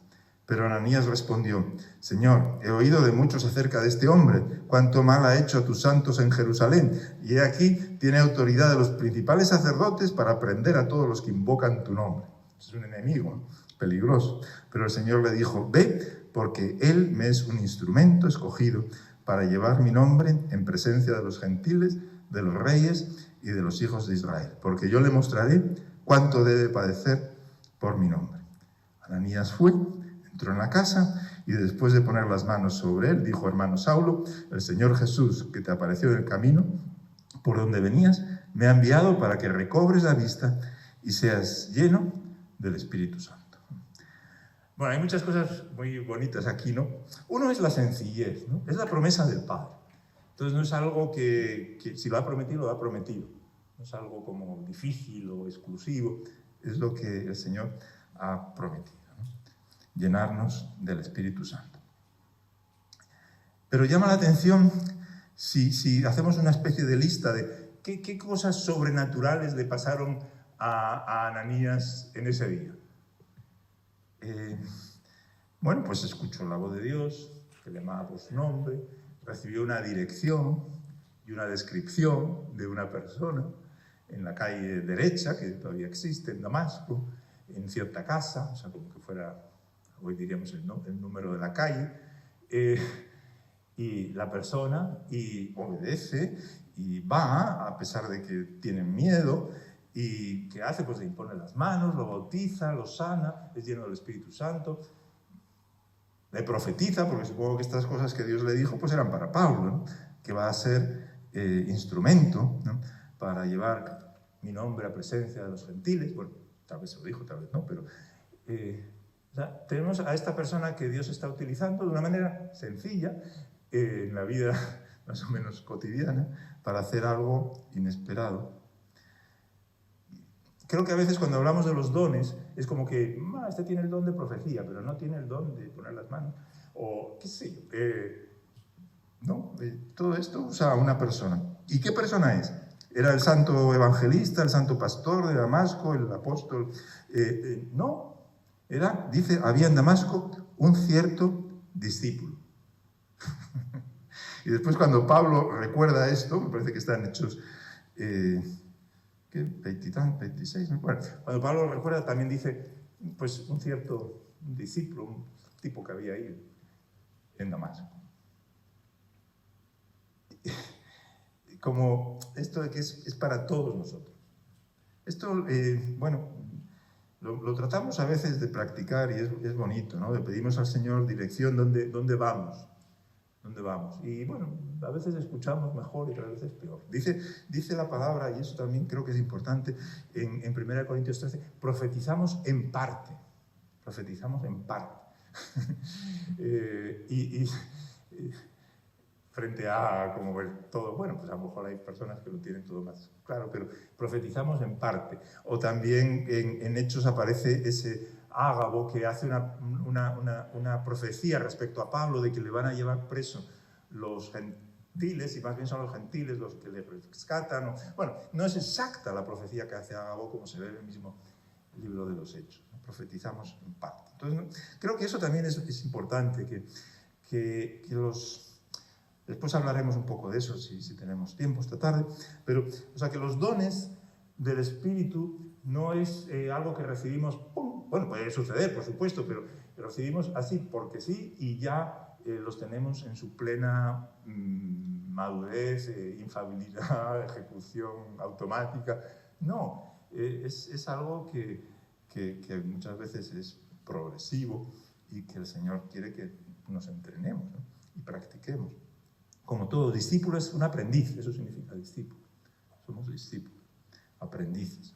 Pero Ananías respondió, Señor, he oído de muchos acerca de este hombre, cuánto mal ha hecho a tus santos en Jerusalén, y he aquí tiene autoridad de los principales sacerdotes para prender a todos los que invocan tu nombre. Es un enemigo peligroso. Pero el Señor le dijo, ve, porque él me es un instrumento escogido para llevar mi nombre en presencia de los gentiles, de los reyes y de los hijos de Israel, porque yo le mostraré cuánto debe padecer por mi nombre. Ananías fue, entró en la casa y después de poner las manos sobre él, dijo, hermano Saulo, el Señor Jesús, que te apareció en el camino por donde venías, me ha enviado para que recobres la vista y seas lleno del Espíritu Santo. Bueno, hay muchas cosas muy bonitas aquí, ¿no? Uno es la sencillez, ¿no? Es la promesa del Padre. Entonces no es algo que si lo ha prometido, lo ha prometido. No es algo como difícil o exclusivo. Es lo que el Señor ha prometido, ¿no? Llenarnos del Espíritu Santo. Pero llama la atención si hacemos una especie de lista de qué cosas sobrenaturales le pasaron a Ananías en ese día. Bueno, pues escuchó la voz de Dios, que le llamaba por su nombre, recibió una dirección y una descripción de una persona en la calle Derecha, que todavía existe en Damasco, en cierta casa, o sea, como que fuera hoy diríamos el número de la calle, y la persona obedece y va, a pesar de que tienen miedo, y ¿qué hace? Pues le impone las manos, lo bautiza, lo sana, es lleno del Espíritu Santo, le profetiza, porque supongo que estas cosas que Dios le dijo pues eran para Pablo, ¿no? Que va a ser instrumento, ¿no? Para llevar mi nombre a presencia de los gentiles. Bueno, tal vez se lo dijo, tal vez no, pero o sea, tenemos a esta persona que Dios está utilizando de una manera sencilla en la vida más o menos cotidiana para hacer algo inesperado. Creo que a veces cuando hablamos de los dones es como que este tiene el don de profecía, pero no tiene el don de poner las manos, o qué sé yo. No, todo esto usa a una persona. ¿Y qué persona es? ¿Era el santo evangelista, el santo pastor de Damasco, el apóstol? No, dice, había en Damasco un cierto discípulo. Y después cuando Pablo recuerda esto, me parece que está en Hechos 26, bueno, cuando Pablo lo recuerda también dice, pues un cierto discípulo, un tipo que había ahí en Damasco. Como esto de que es para todos nosotros. Esto, bueno, lo tratamos a veces de practicar y es bonito, ¿no? Le pedimos al Señor dirección, ¿dónde vamos? ¿Dónde vamos? Y bueno, a veces escuchamos mejor y otras veces peor. Dice la palabra, y eso también creo que es importante, en 1 Corintios 13, profetizamos en parte. Profetizamos en parte. Frente a como ver todo, bueno, pues a lo mejor hay personas que lo tienen todo más claro, pero profetizamos en parte. O también en Hechos aparece ese Ágabo que hace una profecía respecto a Pablo de que le van a llevar preso los gentiles, y más bien son los gentiles los que le rescatan. Bueno, no es exacta la profecía que hace Ágabo como se ve en el mismo libro de los Hechos. Profetizamos en parte. Entonces, creo que eso también es importante, que los... Después hablaremos un poco de eso, si tenemos tiempo esta tarde, pero, o sea, que los dones del Espíritu no es algo que recibimos, ¡pum! Bueno, puede suceder, por supuesto, pero recibimos así porque sí y ya los tenemos en su plena madurez, infalibilidad, ejecución automática. No, es algo que muchas veces es progresivo y que el Señor quiere que nos entrenemos, ¿no? Y practiquemos. Como todo discípulo es un aprendiz, eso significa discípulo. Somos discípulos, aprendices.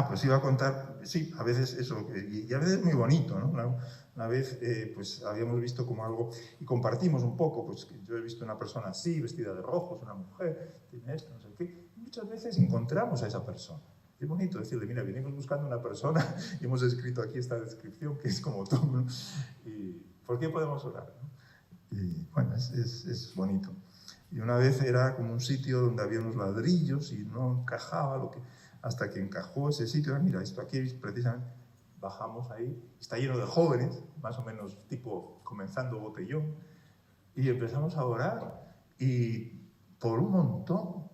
Pues iba a contar, sí, a veces eso, y a veces es muy bonito, ¿no? Una vez, pues habíamos visto como algo, y compartimos un poco, pues que yo he visto una persona así, vestida de rojo, es una mujer, tiene esto, no sé qué, y muchas veces encontramos a esa persona. Es bonito decirle, mira, venimos buscando una persona y hemos escrito aquí esta descripción que es como tú, ¿no? ¿Y por qué podemos orar? ¿No? Y bueno, es bonito. Y una vez era como un sitio donde había unos ladrillos y no encajaba hasta que encajó ese sitio. Mira, esto aquí precisamente, bajamos ahí, está lleno de jóvenes, más o menos tipo comenzando botellón, y empezamos a orar y por un montón.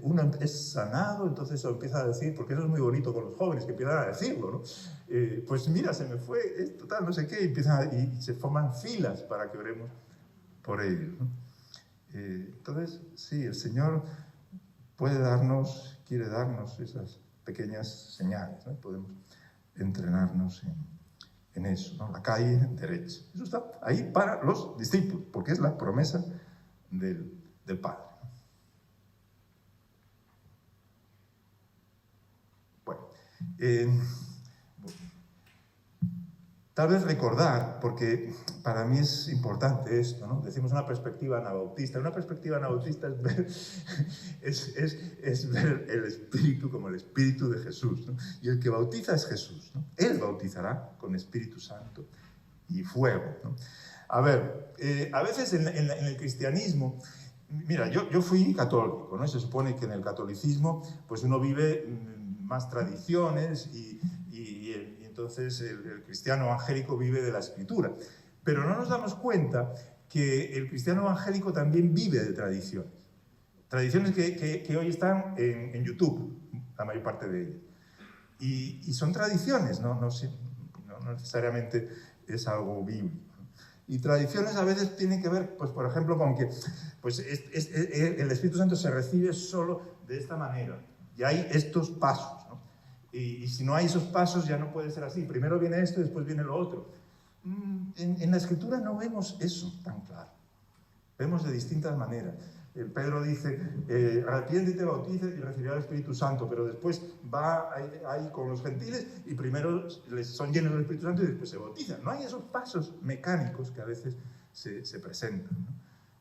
Uno es sanado, entonces lo empieza a decir, porque eso es muy bonito con los jóvenes, que empiezan a decirlo, ¿no? Pues mira, se me fue esto, tal, no sé qué, y se forman filas para que oremos por ellos, ¿no? Entonces, sí, el Señor quiere darnos esas pequeñas señales, ¿no? Podemos entrenarnos en eso, ¿no? La calle derecha. Eso está ahí para los discípulos, porque es la promesa del Padre. Tal vez recordar, porque para mí es importante esto, ¿no? Decimos una perspectiva anabautista. Una perspectiva anabautista es ver el Espíritu como el Espíritu de Jesús, ¿no? Y el que bautiza es Jesús, ¿no? Él bautizará con Espíritu Santo y fuego, ¿no? A ver, a veces en el cristianismo, mira, yo fui católico, ¿no? Se supone que en el catolicismo pues uno vive más tradiciones y entonces el cristiano evangélico vive de la Escritura. Pero no nos damos cuenta que el cristiano evangélico también vive de tradiciones. Tradiciones que hoy están en YouTube, la mayor parte de ellas. Y son tradiciones, no necesariamente es algo bíblico. Y tradiciones a veces tienen que ver, pues, por ejemplo, con que pues, el Espíritu Santo se recibe solo de esta manera. Y hay estos pasos, ¿no? Y si no hay esos pasos ya no puede ser así. Primero viene esto y después viene lo otro. En la Escritura no vemos eso tan claro. Vemos de distintas maneras. Pedro dice, arrepiéntete, bautiza y recibirás el Espíritu Santo, pero después va ahí con los gentiles y primero son llenos del Espíritu Santo y después se bautizan. No hay esos pasos mecánicos que a veces se presentan, ¿no?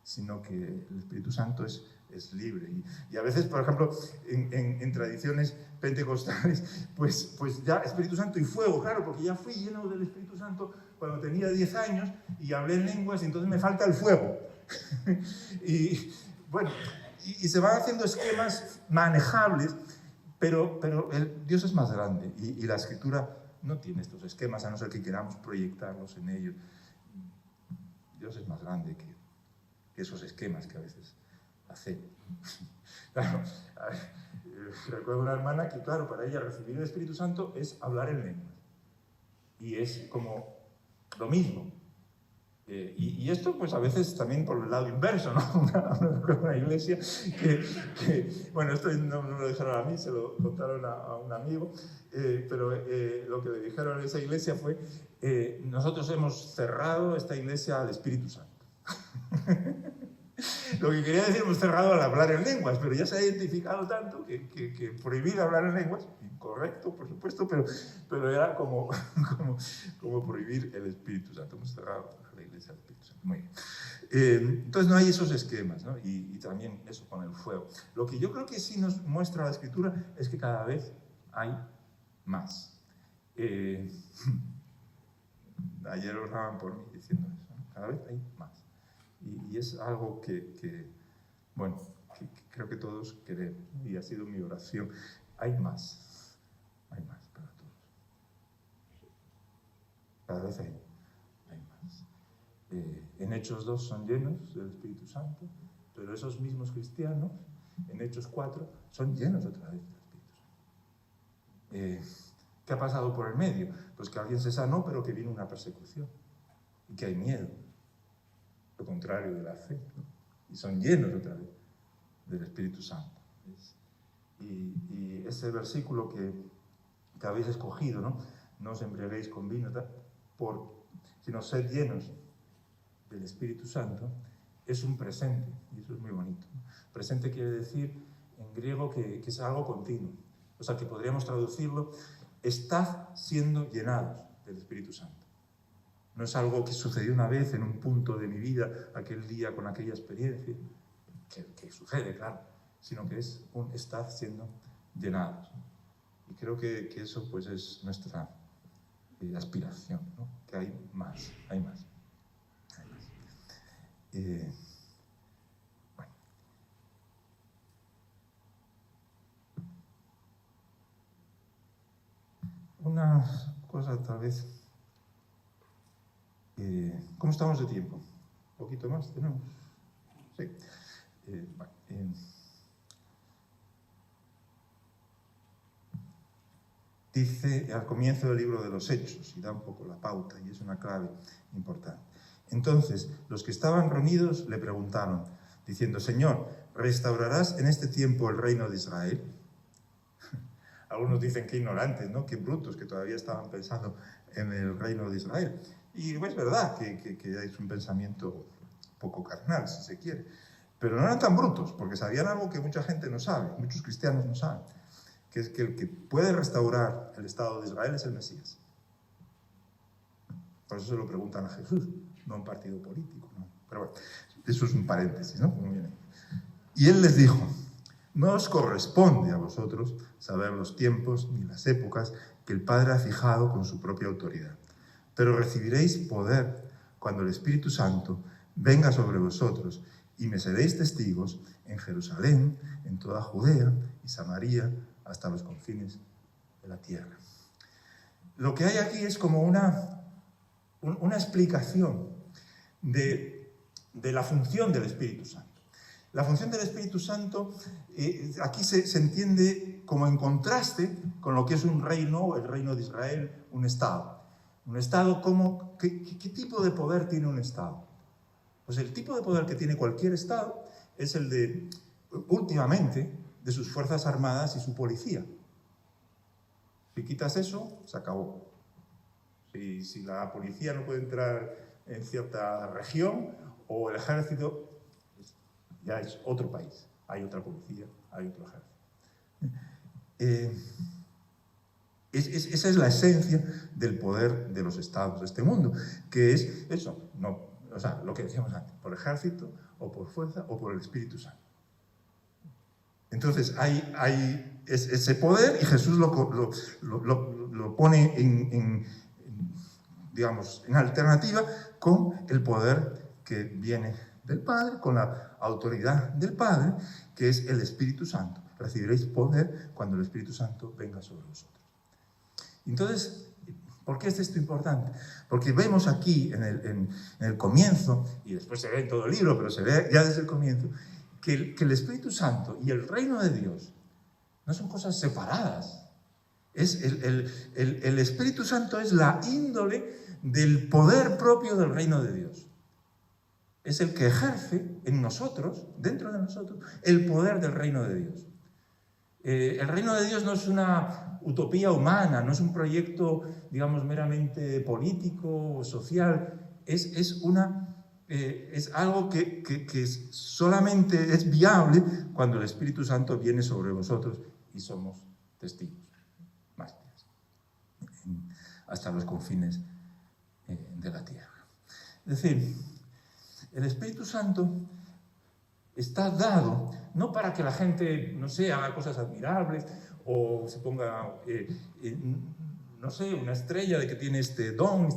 Sino que el Espíritu Santo es libre. Y a veces, por ejemplo, en tradiciones pentecostales, pues ya Espíritu Santo y fuego, claro, porque ya fui lleno del Espíritu Santo cuando tenía 10 años y hablé en lenguas y entonces me falta el fuego. Y bueno, y se van haciendo esquemas manejables, pero Dios es más grande y la Escritura no tiene estos esquemas, a no ser que queramos proyectarlos en ellos. Dios es más grande que esos esquemas que a veces hacemos. Claro, recuerdo una hermana que, claro, para ella recibir el Espíritu Santo es hablar en lenguas. Y es como lo mismo. Y esto, pues a veces también por el lado inverso, ¿no? Una iglesia que bueno, esto no lo dijeron a mí, se lo contaron a un amigo, pero lo que le dijeron en esa iglesia fue, nosotros hemos cerrado esta iglesia al Espíritu Santo. Lo que quería decir, hemos cerrado al hablar en lenguas, pero ya se ha identificado tanto que prohibir hablar en lenguas, incorrecto, por supuesto, pero era como prohibir el Espíritu Santo. Hemos cerrado la iglesia al Espíritu Santo. Muy bien. Entonces no hay esos esquemas, ¿no? Y también eso con el fuego. Lo que yo creo que sí nos muestra la Escritura es que cada vez hay más. Ayer oraban por mí diciendo eso, ¿no? Cada vez hay más. Y es algo que creo que todos queremos, y ha sido mi oración. Hay más para todos. Cada vez hay más. En Hechos 2 son llenos del Espíritu Santo, pero esos mismos cristianos, en Hechos 4, son llenos otra vez del Espíritu Santo. ¿Qué ha pasado por el medio? Pues que alguien se sanó, pero que vino una persecución, y que hay miedo. Lo contrario de la fe, ¿no? Y son llenos otra vez del Espíritu Santo. Y ese versículo que habéis escogido, ¿no? No os embriaguéis con vino, sino sed llenos del Espíritu Santo, es un presente, y eso es muy bonito, ¿no? Presente quiere decir en griego que es algo continuo, o sea que podríamos traducirlo, estad siendo llenados del Espíritu Santo. No es algo que sucedió una vez en un punto de mi vida, aquel día con aquella experiencia, que sucede, claro, sino que es un estar siendo llenados. Y creo que eso pues es nuestra aspiración, ¿no? Que hay más. Bueno. Una cosa tal vez... ¿Cómo estamos de tiempo? ¿Un poquito más tenemos? Sí. Dice al comienzo del libro de los Hechos, y da un poco la pauta, y es una clave importante. Entonces, los que estaban reunidos le preguntaron, diciendo, Señor, ¿restaurarás en este tiempo el reino de Israel? Algunos dicen que ignorantes, ¿no? Que brutos, que todavía estaban pensando en el reino de Israel. Y es verdad que es un pensamiento poco carnal, si se quiere. Pero no eran tan brutos, porque sabían algo que mucha gente no sabe, muchos cristianos no saben, que es que el que puede restaurar el Estado de Israel es el Mesías. Por eso se lo preguntan a Jesús, no a un partido político, ¿no? Pero bueno, eso es un paréntesis, ¿no? Muy bien. Y él les dijo, no os corresponde a vosotros saber los tiempos ni las épocas que el Padre ha fijado con su propia autoridad. Pero recibiréis poder cuando el Espíritu Santo venga sobre vosotros y me seréis testigos en Jerusalén, en toda Judea y Samaria, hasta los confines de la tierra. Lo que hay aquí es como una explicación de la función del Espíritu Santo. La función del Espíritu Santo aquí se entiende como en contraste con lo que es un reino, el reino de Israel, un Estado. Un Estado, ¿qué tipo de poder tiene un Estado? Pues el tipo de poder que tiene cualquier Estado es el de, últimamente, de sus fuerzas armadas y su policía. Si quitas eso, se acabó. Si la policía no puede entrar en cierta región, o el ejército, ya es otro país. Hay otra policía, hay otro ejército. Esa es la esencia del poder de los estados de este mundo, que es eso, lo que decíamos antes, por ejército, o por fuerza, o por el Espíritu Santo. Entonces hay ese poder y Jesús lo pone en alternativa con el poder que viene del Padre, con la autoridad del Padre, que es el Espíritu Santo. Recibiréis poder cuando el Espíritu Santo venga sobre vosotros. Entonces, ¿por qué es esto importante? Porque vemos aquí en el comienzo, y después se ve en todo el libro, pero se ve ya desde el comienzo, que el Espíritu Santo y el reino de Dios no son cosas separadas. El Espíritu Santo es la índole del poder propio del reino de Dios. Es el que ejerce en nosotros, dentro de nosotros, el poder del reino de Dios. El reino de Dios no es una utopía humana, no es un proyecto, meramente político o social. Es algo que solamente es viable cuando el Espíritu Santo viene sobre vosotros y somos testigos, mártires, hasta los confines de la tierra. Es decir, el Espíritu Santo está dado no para que la gente, haga cosas admirables o se ponga, una estrella de que tiene este don.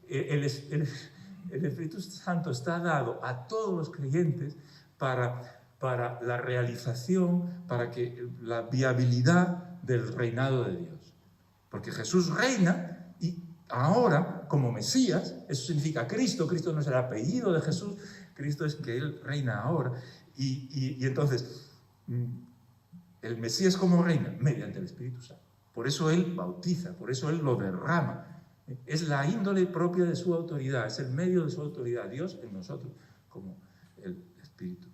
El Espíritu Santo está dado a todos los creyentes para la realización, para que la viabilidad del reinado de Dios. Porque Jesús reina y ahora, como Mesías, eso significa Cristo. Cristo no es el apellido de Jesús, Cristo es que Él reina ahora. Y entonces, el Mesías como reina, mediante el Espíritu Santo. Por eso Él bautiza, por eso Él lo derrama. Es la índole propia de su autoridad, es el medio de su autoridad, Dios en nosotros, como el Espíritu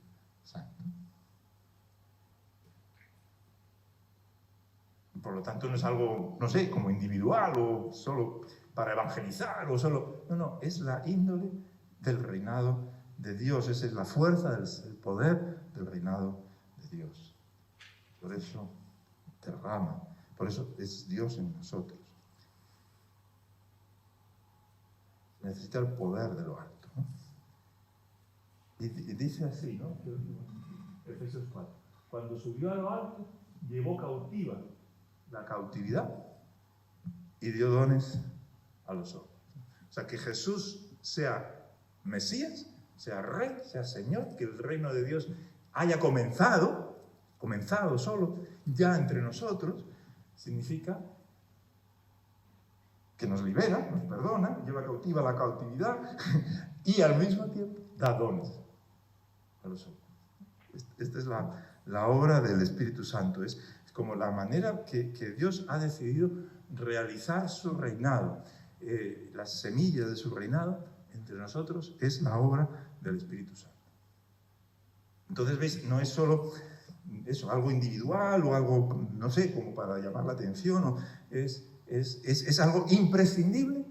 Santo. Por lo tanto, no es algo, como individual o solo para evangelizar o solo... No, es la índole del reinado de Dios, esa es la fuerza, el poder del reinado de Dios. Por eso derrama, por eso es Dios en nosotros. Necesita el poder de lo alto, ¿no? Y dice así, ¿no? Efesios 4. Cuando subió a lo alto, llevó cautiva la cautividad y dio dones a los hombres. O sea, que Jesús sea Mesías, sea Rey, sea Señor, que el reino de Dios haya comenzado solo, ya entre nosotros, significa que nos libera, nos perdona, lleva cautiva la cautividad y al mismo tiempo da dones a los hombres. Esta es la obra del Espíritu Santo, es como la manera que Dios ha decidido realizar su reinado. Las semillas de su reinado entre nosotros es la obra del Espíritu Santo. Entonces, ¿veis? No es solo eso, algo individual o algo, como para llamar la atención, es algo imprescindible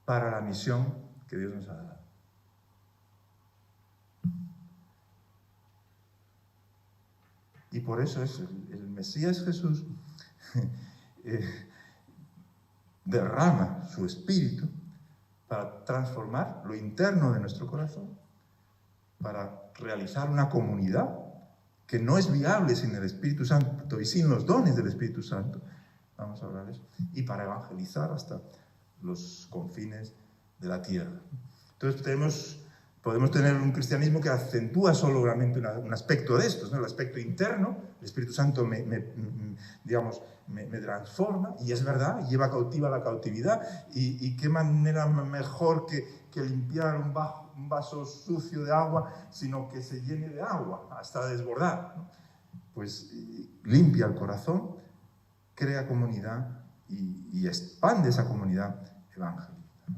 para la misión que Dios nos ha dado. Y por eso el Mesías Jesús derrama su espíritu para transformar lo interno de nuestro corazón, para realizar una comunidad que no es viable sin el Espíritu Santo y sin los dones del Espíritu Santo. Vamos a hablar de eso. Y para evangelizar hasta los confines de la tierra. Entonces podemos tener un cristianismo que acentúa solamente un aspecto de estos, ¿no? El aspecto interno. El Espíritu Santo me transforma, y es verdad, lleva cautiva la cautividad, y qué manera mejor que limpiar un vaso sucio de agua, sino que se llene de agua hasta desbordar, ¿no? Pues limpia el corazón, crea comunidad y expande esa comunidad evangélica, ¿no?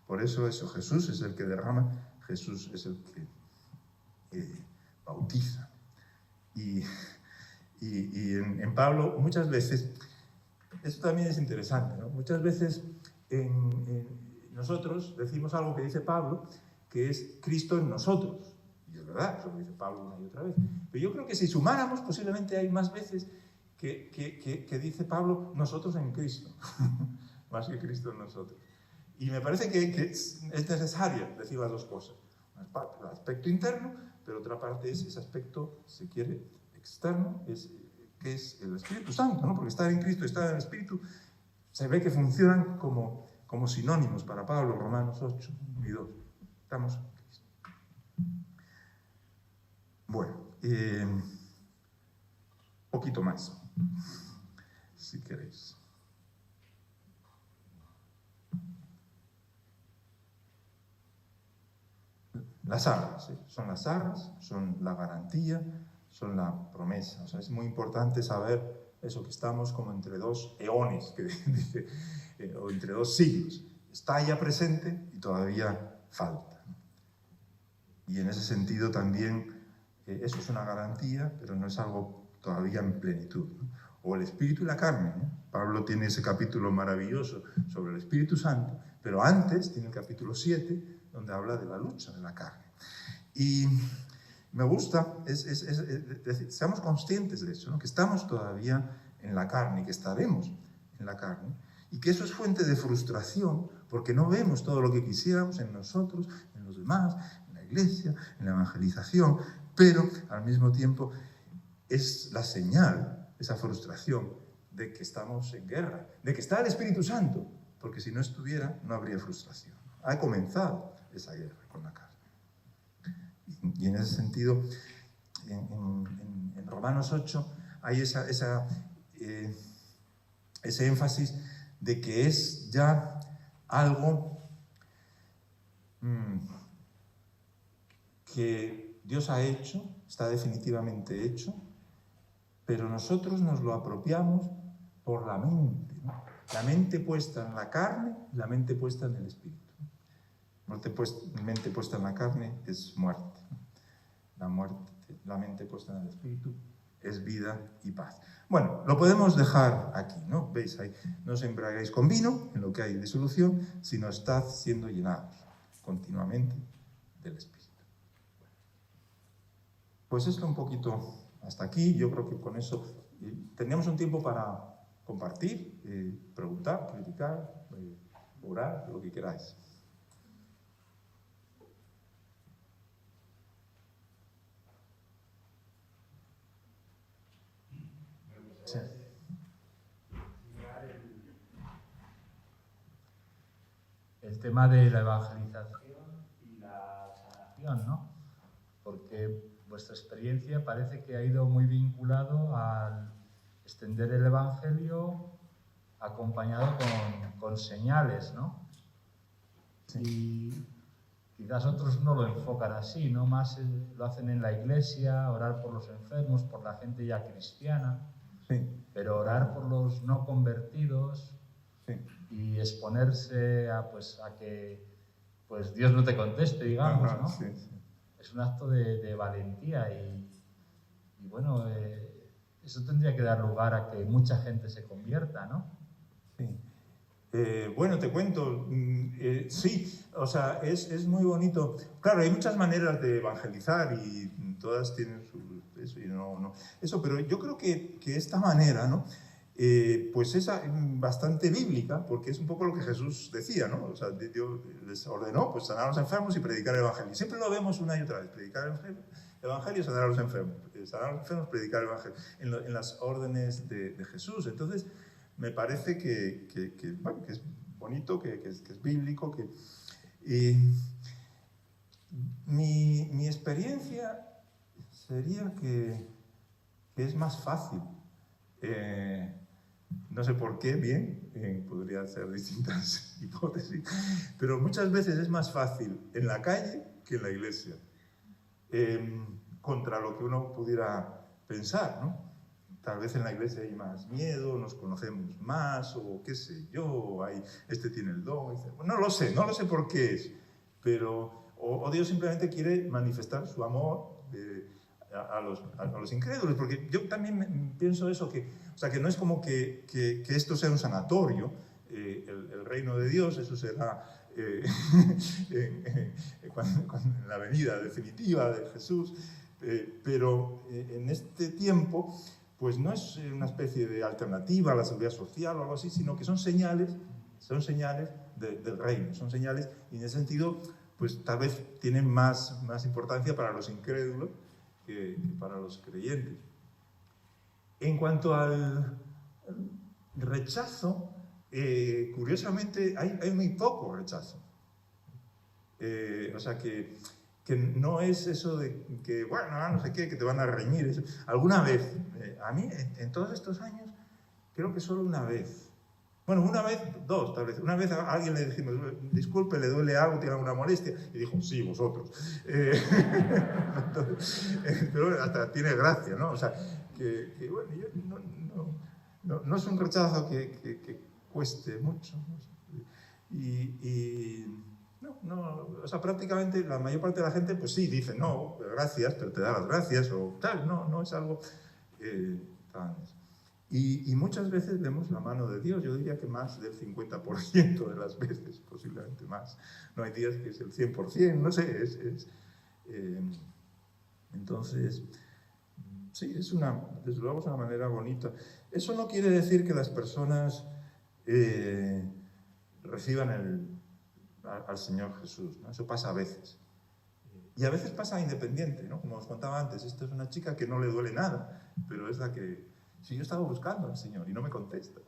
Por eso Jesús es el que derrama, Jesús es el que bautiza. Y en Pablo muchas veces, esto también es interesante, ¿no? Muchas veces nosotros decimos algo que dice Pablo, que es Cristo en nosotros. Y es verdad, eso lo dice Pablo una y otra vez. Pero yo creo que si sumáramos, posiblemente hay más veces que dice Pablo, nosotros en Cristo, más que Cristo en nosotros. Y me parece que es necesario decir las dos cosas. Una parte, el aspecto interno, pero otra parte es ese aspecto, si quiere, externo, que es el Espíritu Santo, ¿no? Porque estar en Cristo y estar en el Espíritu se ve que funcionan como sinónimos para Pablo, Romanos 8 y 2. Estamos en Cristo. Bueno, poquito más, si queréis. Las arras, ¿sí? Son las arras, son la garantía, son la promesa. O sea, es muy importante saber eso, que estamos como entre dos eones, que dice, o entre dos siglos. Está ya presente y todavía falta, ¿no? Y en ese sentido también eso es una garantía, pero no es algo todavía en plenitud, ¿no? O el Espíritu y la carne, ¿no? Pablo tiene ese capítulo maravilloso sobre el Espíritu Santo, pero antes tiene el capítulo 7, donde habla de la lucha de la carne. Y me gusta, es decir, seamos conscientes de eso, ¿no? Que estamos todavía en la carne y que estaremos en la carne, y que eso es fuente de frustración, porque no vemos todo lo que quisiéramos en nosotros, en los demás, en la iglesia, en la evangelización, pero al mismo tiempo es la señal, esa frustración, de que estamos en guerra, de que está el Espíritu Santo, porque si no estuviera, no habría frustración. Ha comenzado esa guerra con la carne. Y en ese sentido, en Romanos 8 hay ese énfasis de que es ya algo que Dios ha hecho, está definitivamente hecho, pero nosotros nos lo apropiamos por la mente, ¿no? La mente puesta en la carne y la mente puesta en el Espíritu. Mente puesta en la carne es muerte. La mente puesta en el Espíritu es vida y paz. Bueno, lo podemos dejar aquí, ¿no? ¿Veis ahí? No os embriaguéis con vino, en lo que hay disolución, sino estad siendo llenados continuamente del Espíritu. Pues esto un poquito hasta aquí. Yo creo que con eso teníamos un tiempo para compartir, preguntar, criticar, orar, lo que queráis. Sí. El tema de la evangelización y la sanación, ¿no? Porque vuestra experiencia parece que ha ido muy vinculado al extender el evangelio acompañado con señales, ¿no? Sí. Y quizás otros no lo enfocan así, ¿no? Más lo hacen en la iglesia, orar por los enfermos, por la gente ya cristiana. Sí. Pero orar por los no convertidos, sí, y exponerse a que pues Dios no te conteste, digamos, ¿no? Sí, sí. Es un acto de valentía y bueno, eso tendría que dar lugar a que mucha gente se convierta, ¿no? Sí. Bueno, te cuento, sí, o sea, es muy bonito. Claro, hay muchas maneras de evangelizar y todas tienen eso, pero yo creo que esta manera, ¿no? Pues es bastante bíblica, porque es un poco lo que Jesús decía, ¿no? O sea, Dios les ordenó pues sanar a los enfermos y predicar el evangelio. Siempre lo vemos una y otra vez, predicar el evangelio y sanar a los enfermos, predicar el evangelio, en las órdenes de Jesús. Entonces, me parece que es bonito, que es bíblico, mi experiencia sería que es más fácil no sé por qué, bien, podría ser distintas hipótesis, pero muchas veces es más fácil en la calle que en la iglesia, contra lo que uno pudiera pensar, ¿no? Tal vez en la iglesia hay más miedo, nos conocemos más, o qué sé yo, este tiene el don. No lo sé por qué es, pero o Dios simplemente quiere manifestar su amor a los incrédulos, porque yo también pienso eso, que no es como que esto sea un sanatorio, el reino de Dios, eso será en la venida definitiva de Jesús, pero en este tiempo pues no es una especie de alternativa a la seguridad social o algo así, sino que son señales del reino, son señales, y en ese sentido, pues tal vez tienen más importancia para los incrédulos que para los creyentes. En cuanto al rechazo, curiosamente hay muy poco rechazo. O sea que no es eso de que, bueno, no sé qué, que te van a reñir. Eso. Alguna vez, a mí en todos estos años, creo que solo una vez. Bueno, una vez, dos tal vez. Una vez a alguien le dijimos, disculpe, ¿le duele algo? ¿Tiene alguna molestia? Y dijo, sí, vosotros. Pero hasta tiene gracia, ¿no? O sea, que bueno, yo no es un rechazo que cueste mucho. No, o sea, prácticamente la mayor parte de la gente, pues sí, dice, no, gracias, pero te da las gracias, o tal, no es algo tan... Y muchas veces vemos la mano de Dios, yo diría que más del 50% de las veces, posiblemente más. No hay días que es el 100%, no sé, entonces, sí, desde luego es una manera bonita. Eso no quiere decir que las personas reciban al Señor Jesús, ¿no? Eso pasa a veces. Y a veces pasa independiente, ¿no? Como os contaba antes, esta es una chica que no le duele nada, pero es la que... Si yo estaba buscando al Señor y no me contesta.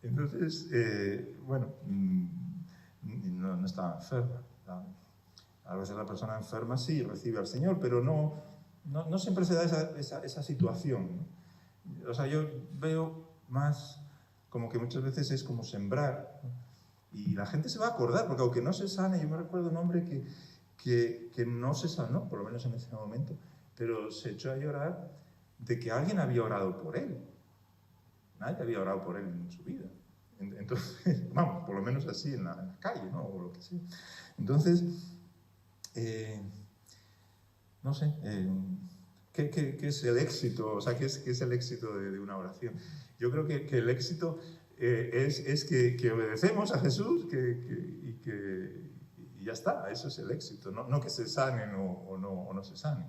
Entonces, bueno, no estaba enferma. A veces la persona enferma sí recibe al Señor, pero no siempre se da esa situación, ¿no? O sea, yo veo más como que muchas veces es como sembrar, ¿no? Y la gente se va a acordar, porque aunque no se sane, yo me recuerdo un hombre que no se sanó, por lo menos en ese momento, pero se echó a llorar de que alguien había orado por él. Nadie había orado por él en su vida. Entonces, vamos, por lo menos así en la calle, ¿no? O lo que sea. Entonces, no sé, ¿qué es el éxito? O sea, ¿qué es el éxito de una oración? Yo creo que el éxito es que obedecemos a Jesús y ya está, eso es el éxito, no que se sanen o no se sanen.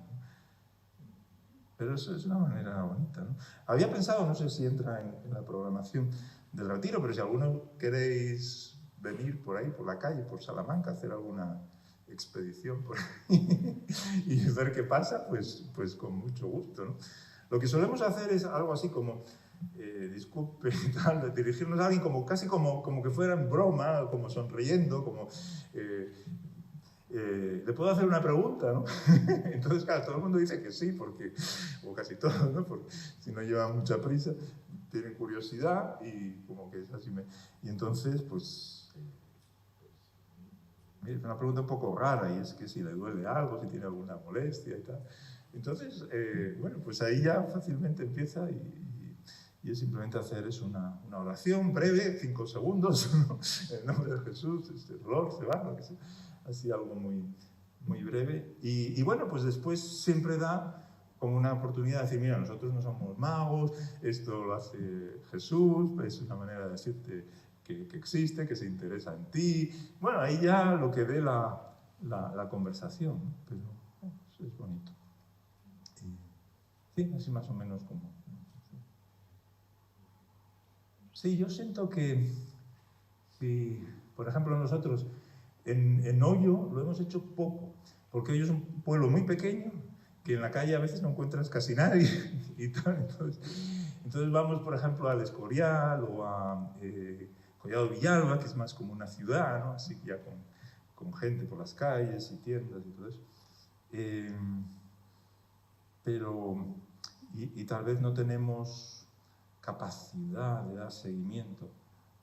Pero eso es una manera bonita, ¿no? Había pensado, no sé si entra en la programación del retiro, pero si alguno queréis venir por ahí, por la calle, por Salamanca, hacer alguna expedición por ahí y ver qué pasa, pues con mucho gusto, ¿no? Lo que solemos hacer es algo así como, disculpe, tal, dirigirnos a alguien casi como que fuera en broma, como sonriendo, como... ¿le puedo hacer una pregunta, no? Entonces, claro, todo el mundo dice que sí, o casi todos, ¿no? Porque si no llevan mucha prisa, tienen curiosidad y como que es así. Y entonces, pues, es una pregunta un poco rara, y es que si le duele algo, si tiene alguna molestia y tal. Entonces, bueno, pues ahí ya fácilmente empieza y es simplemente hacer una oración breve, 5 segundos, ¿no? En el nombre de Jesús, Lord, se va, lo que sea. Así algo muy, muy breve. Y bueno, pues después siempre da como una oportunidad de decir, mira, nosotros no somos magos, esto lo hace Jesús, es una manera de decirte que existe, que se interesa en ti. Bueno, ahí ya lo que dé la conversación, ¿no? Pero eso es bonito. Sí, así más o menos como... Sí, yo siento que si, por ejemplo, nosotros en Hoyo lo hemos hecho poco, porque Hoyo es un pueblo muy pequeño, que en la calle a veces no encuentras casi nadie y tal. Entonces vamos, por ejemplo, al Escorial o a Collado Villalba, que es más como una ciudad, ¿no? Así que ya con gente por las calles y tiendas y todo eso. Pero, y tal vez no tenemos capacidad de dar seguimiento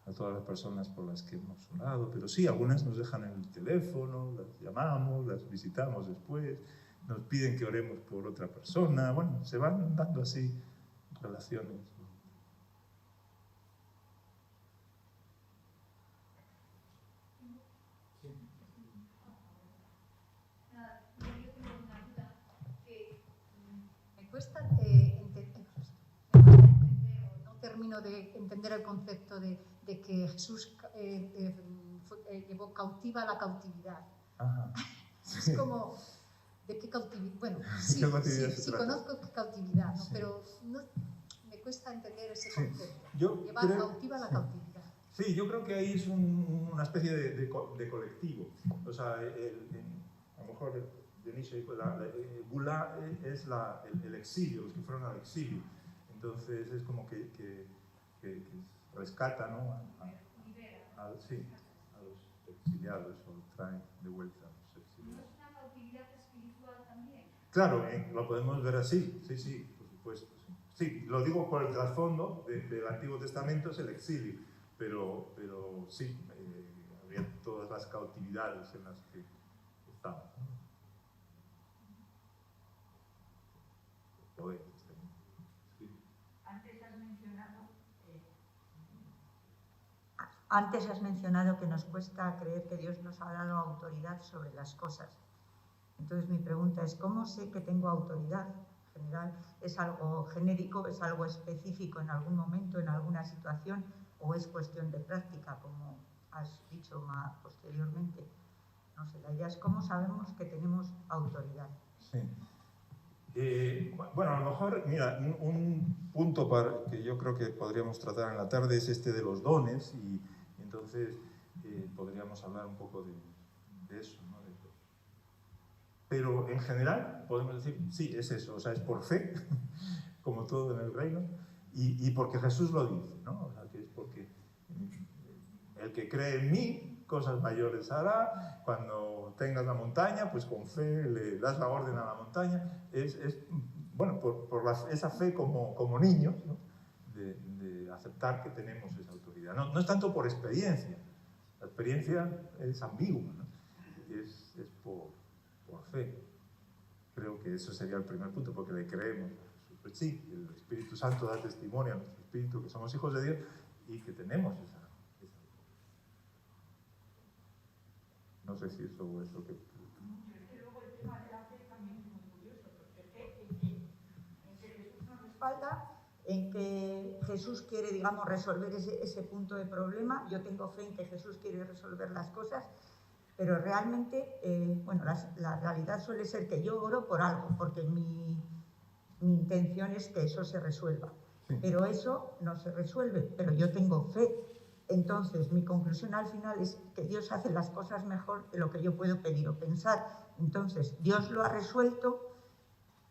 a todas las personas por las que hemos orado, pero sí, algunas nos dejan en el teléfono, las llamamos, las visitamos después, nos piden que oremos por otra persona, bueno, se van dando así relaciones. Cuesta no termino de entender el concepto de que Jesús llevó cautiva la cautividad. Ajá. Es como, ¿de qué cautividad? Bueno, sí, conozco qué cautividad, ¿no? Sí. Pero no, me cuesta entender ese concepto. Llevar cautiva la cautividad. Sí, yo creo que ahí es una especie de colectivo. O sea, a lo mejor Denisha dijo, Gula es el exilio, los que fueron al exilio. Entonces es como que rescata, ¿no? a los exiliados o trae de vuelta a los exiliados. ¿No es una cautividad espiritual también? Claro, lo podemos ver así, sí, por supuesto. Sí, lo digo por el trasfondo del Antiguo Testamento, es el exilio, pero sí, había todas las cautividades en las que estaban. Sí. Antes has mencionado que nos cuesta creer que Dios nos ha dado autoridad sobre las cosas. Entonces mi pregunta es, ¿cómo sé que tengo autoridad? En general, ¿es algo genérico, es algo específico en algún momento, en alguna situación, o es cuestión de práctica, como has dicho más posteriormente? No sé, la idea es cómo sabemos que tenemos autoridad. Sí. Bueno, a lo mejor, mira, un punto que yo creo que podríamos tratar en la tarde es este de los dones, y entonces podríamos hablar un poco de eso, ¿no? Pero en general podemos decir, sí, es eso, o sea, es por fe, como todo en el reino, y porque Jesús lo dice, ¿no? O sea, que es porque el que cree en mí, cosas mayores hará. Cuando tengas la montaña, pues con fe le das la orden a la montaña. Bueno, por esa fe como niños, ¿no? de aceptar que tenemos esa autoridad. No es tanto por experiencia. La experiencia es ambigua, ¿no? Es por fe. Creo que eso sería el primer punto, porque le creemos. Pues sí, el Espíritu Santo da testimonio a nuestro espíritu que somos hijos de Dios y que tenemos esa. No sé si eso es lo que... Luego el tema de la fe también es muy curioso, porque fe en que Jesús nos respalda, en que Jesús quiere, digamos, resolver ese punto de problema. Yo tengo fe en que Jesús quiere resolver las cosas, pero realmente, bueno, la realidad suele ser que yo oro por algo, porque mi intención es que eso se resuelva. Sí. Pero eso no se resuelve, pero yo tengo fe. Entonces, mi conclusión al final es que Dios hace las cosas mejor de lo que yo puedo pedir o pensar. Entonces, Dios lo ha resuelto,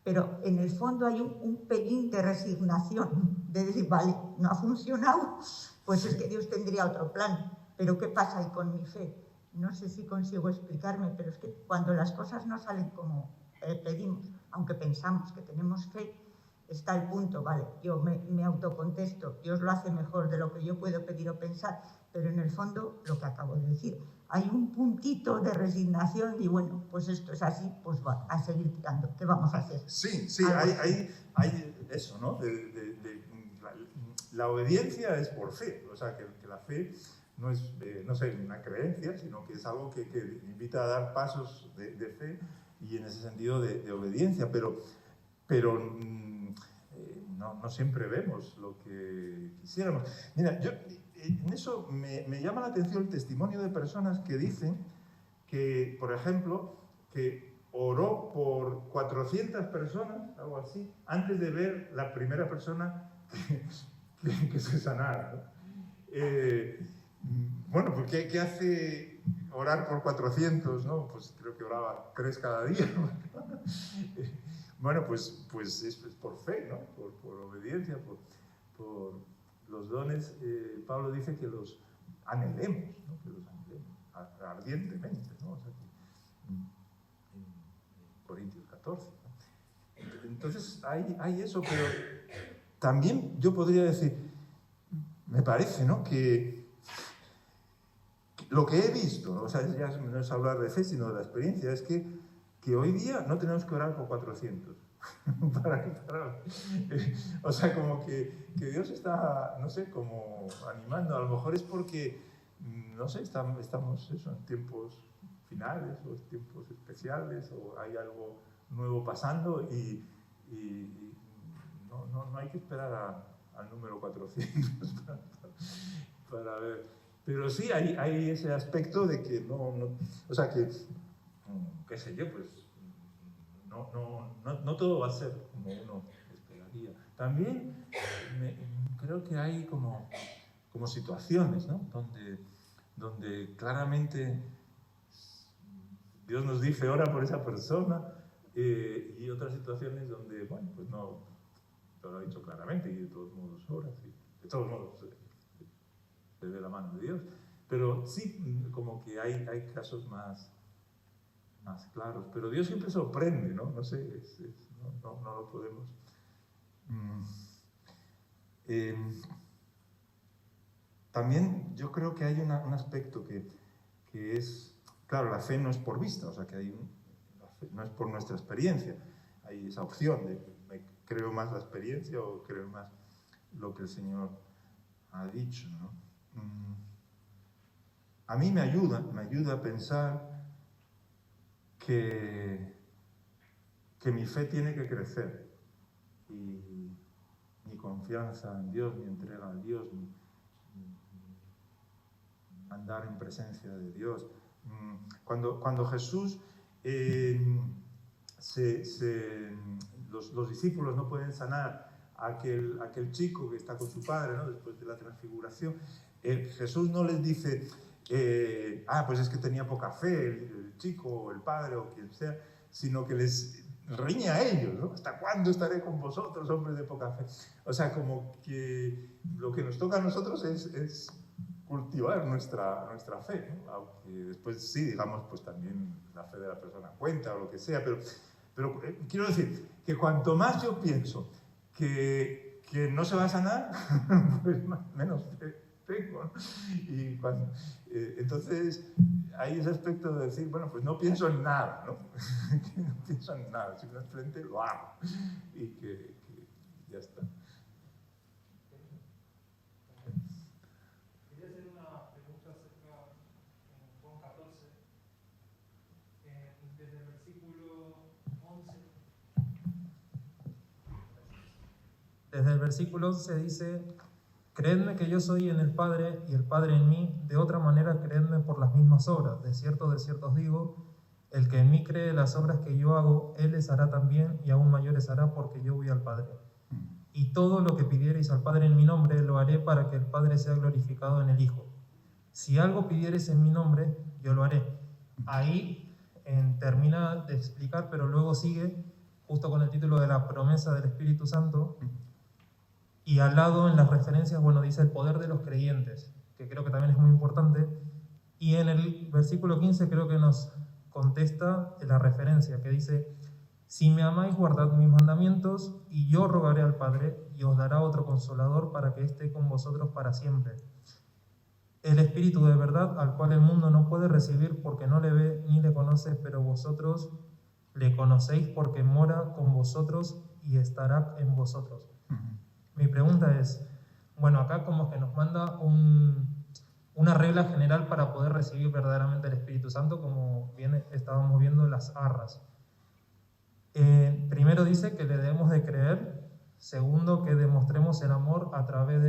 pero en el fondo hay un pelín de resignación, de decir, vale, no ha funcionado, pues es que Dios tendría otro plan. Pero ¿qué pasa ahí con mi fe? No sé si consigo explicarme, pero es que cuando las cosas no salen como pedimos, aunque pensamos que tenemos fe, está el punto, vale, yo me autocontesto, Dios lo hace mejor de lo que yo puedo pedir o pensar, pero en el fondo, lo que acabo de decir, hay un puntito de resignación y bueno, pues esto es así, pues va a seguir tirando, ¿qué vamos a hacer? Sí, hay eso, ¿no? La obediencia es por fe, o sea, que la fe no es, no sé, una creencia, sino que es algo que invita a dar pasos de fe y en ese sentido de obediencia, pero no siempre vemos lo que quisiéramos. Mira, yo en eso me llama la atención el testimonio de personas que dicen que, por ejemplo, que oró por 400 personas, algo así, antes de ver la primera persona que se sanara, ¿no? Bueno, pues ¿qué hace orar por 400? ¿No? Pues creo que oraba 3 cada día, ¿no? Bueno, pues es por fe, ¿no? Por obediencia, por los dones. Pablo dice que los anhelemos, ¿no? Que los anhelemos ardientemente, ¿no? O sea, en Corintios 14, ¿no? Entonces hay eso, también yo podría decir, me parece, ¿no?, que lo que he visto, o sea, ya no es hablar de fe, sino de la experiencia, es que hoy día no tenemos que orar por 400. O sea, como que Dios está, no sé, como animando. A lo mejor es porque, no sé, estamos eso, en tiempos finales o tiempos especiales o hay algo nuevo pasando y no hay que esperar al número 400 para ver. Pero sí hay ese aspecto de que o sea, que, qué sé yo, pues no todo va a ser como uno esperaría. También creo que hay como situaciones, ¿no?, donde claramente Dios nos dice ora por esa persona, y otras situaciones donde, bueno, pues no lo ha dicho claramente y de todos modos ora, sí, de todos modos se ve la mano de Dios, pero sí como que hay casos más claros, pero Dios siempre sorprende, ¿no? No sé, no lo podemos. También yo creo que hay un aspecto que es, claro, la fe no es por vista, o sea, que la fe no es por nuestra experiencia, hay esa opción de me creo más la experiencia o creo más lo que el Señor ha dicho, ¿no? A mí me ayuda a pensar que mi fe tiene que crecer y mi confianza en Dios, mi entrega a Dios, mi andar en presencia de Dios. Cuando Jesús, los discípulos no pueden sanar a aquel chico que está con su padre, ¿no?, después de la transfiguración, Jesús no les dice, pues es que tenía poca fe el chico o el padre o quien sea, sino que les riñe a ellos, ¿no? ¿Hasta cuándo estaré con vosotros, hombres de poca fe? O sea, como que lo que nos toca a nosotros es cultivar nuestra fe, ¿no? Aunque después sí, digamos, pues también la fe de la persona cuenta o lo que sea, pero quiero decir que cuanto más yo pienso que no se va a sanar, pues menos fe tengo, ¿no? Y entonces hay ese aspecto de decir, bueno, pues no pienso en nada, ¿no? No pienso en nada, simplemente lo hago y que ya está. Quería hacer una pregunta acerca en Juan 14, desde el versículo 11. Desde el versículo 11 dice: creedme que yo soy en el Padre y el Padre en mí, de otra manera creedme por las mismas obras. De cierto os digo, el que en mí cree las obras que yo hago, él les hará también, y aún mayores hará, porque yo voy al Padre. Y todo lo que pidiereis al Padre en mi nombre, lo haré para que el Padre sea glorificado en el Hijo. Si algo pidiereis en mi nombre, yo lo haré. Ahí termina de explicar, pero luego sigue justo con el título de la promesa del Espíritu Santo. Y al lado, en las referencias, bueno, dice el poder de los creyentes, que creo que también es muy importante. Y en el versículo 15 creo que nos contesta la referencia, que dice: si me amáis, guardad mis mandamientos, y yo rogaré al Padre, y os dará otro Consolador para que esté con vosotros para siempre. El Espíritu de verdad, al cual el mundo no puede recibir porque no le ve ni le conoce, pero vosotros le conocéis porque mora con vosotros y estará en vosotros. Mi pregunta es, bueno, acá como que nos manda una regla general para poder recibir verdaderamente el Espíritu Santo, como bien estábamos viendo en las arras. Primero dice que le debemos de creer, segundo que demostremos el amor a través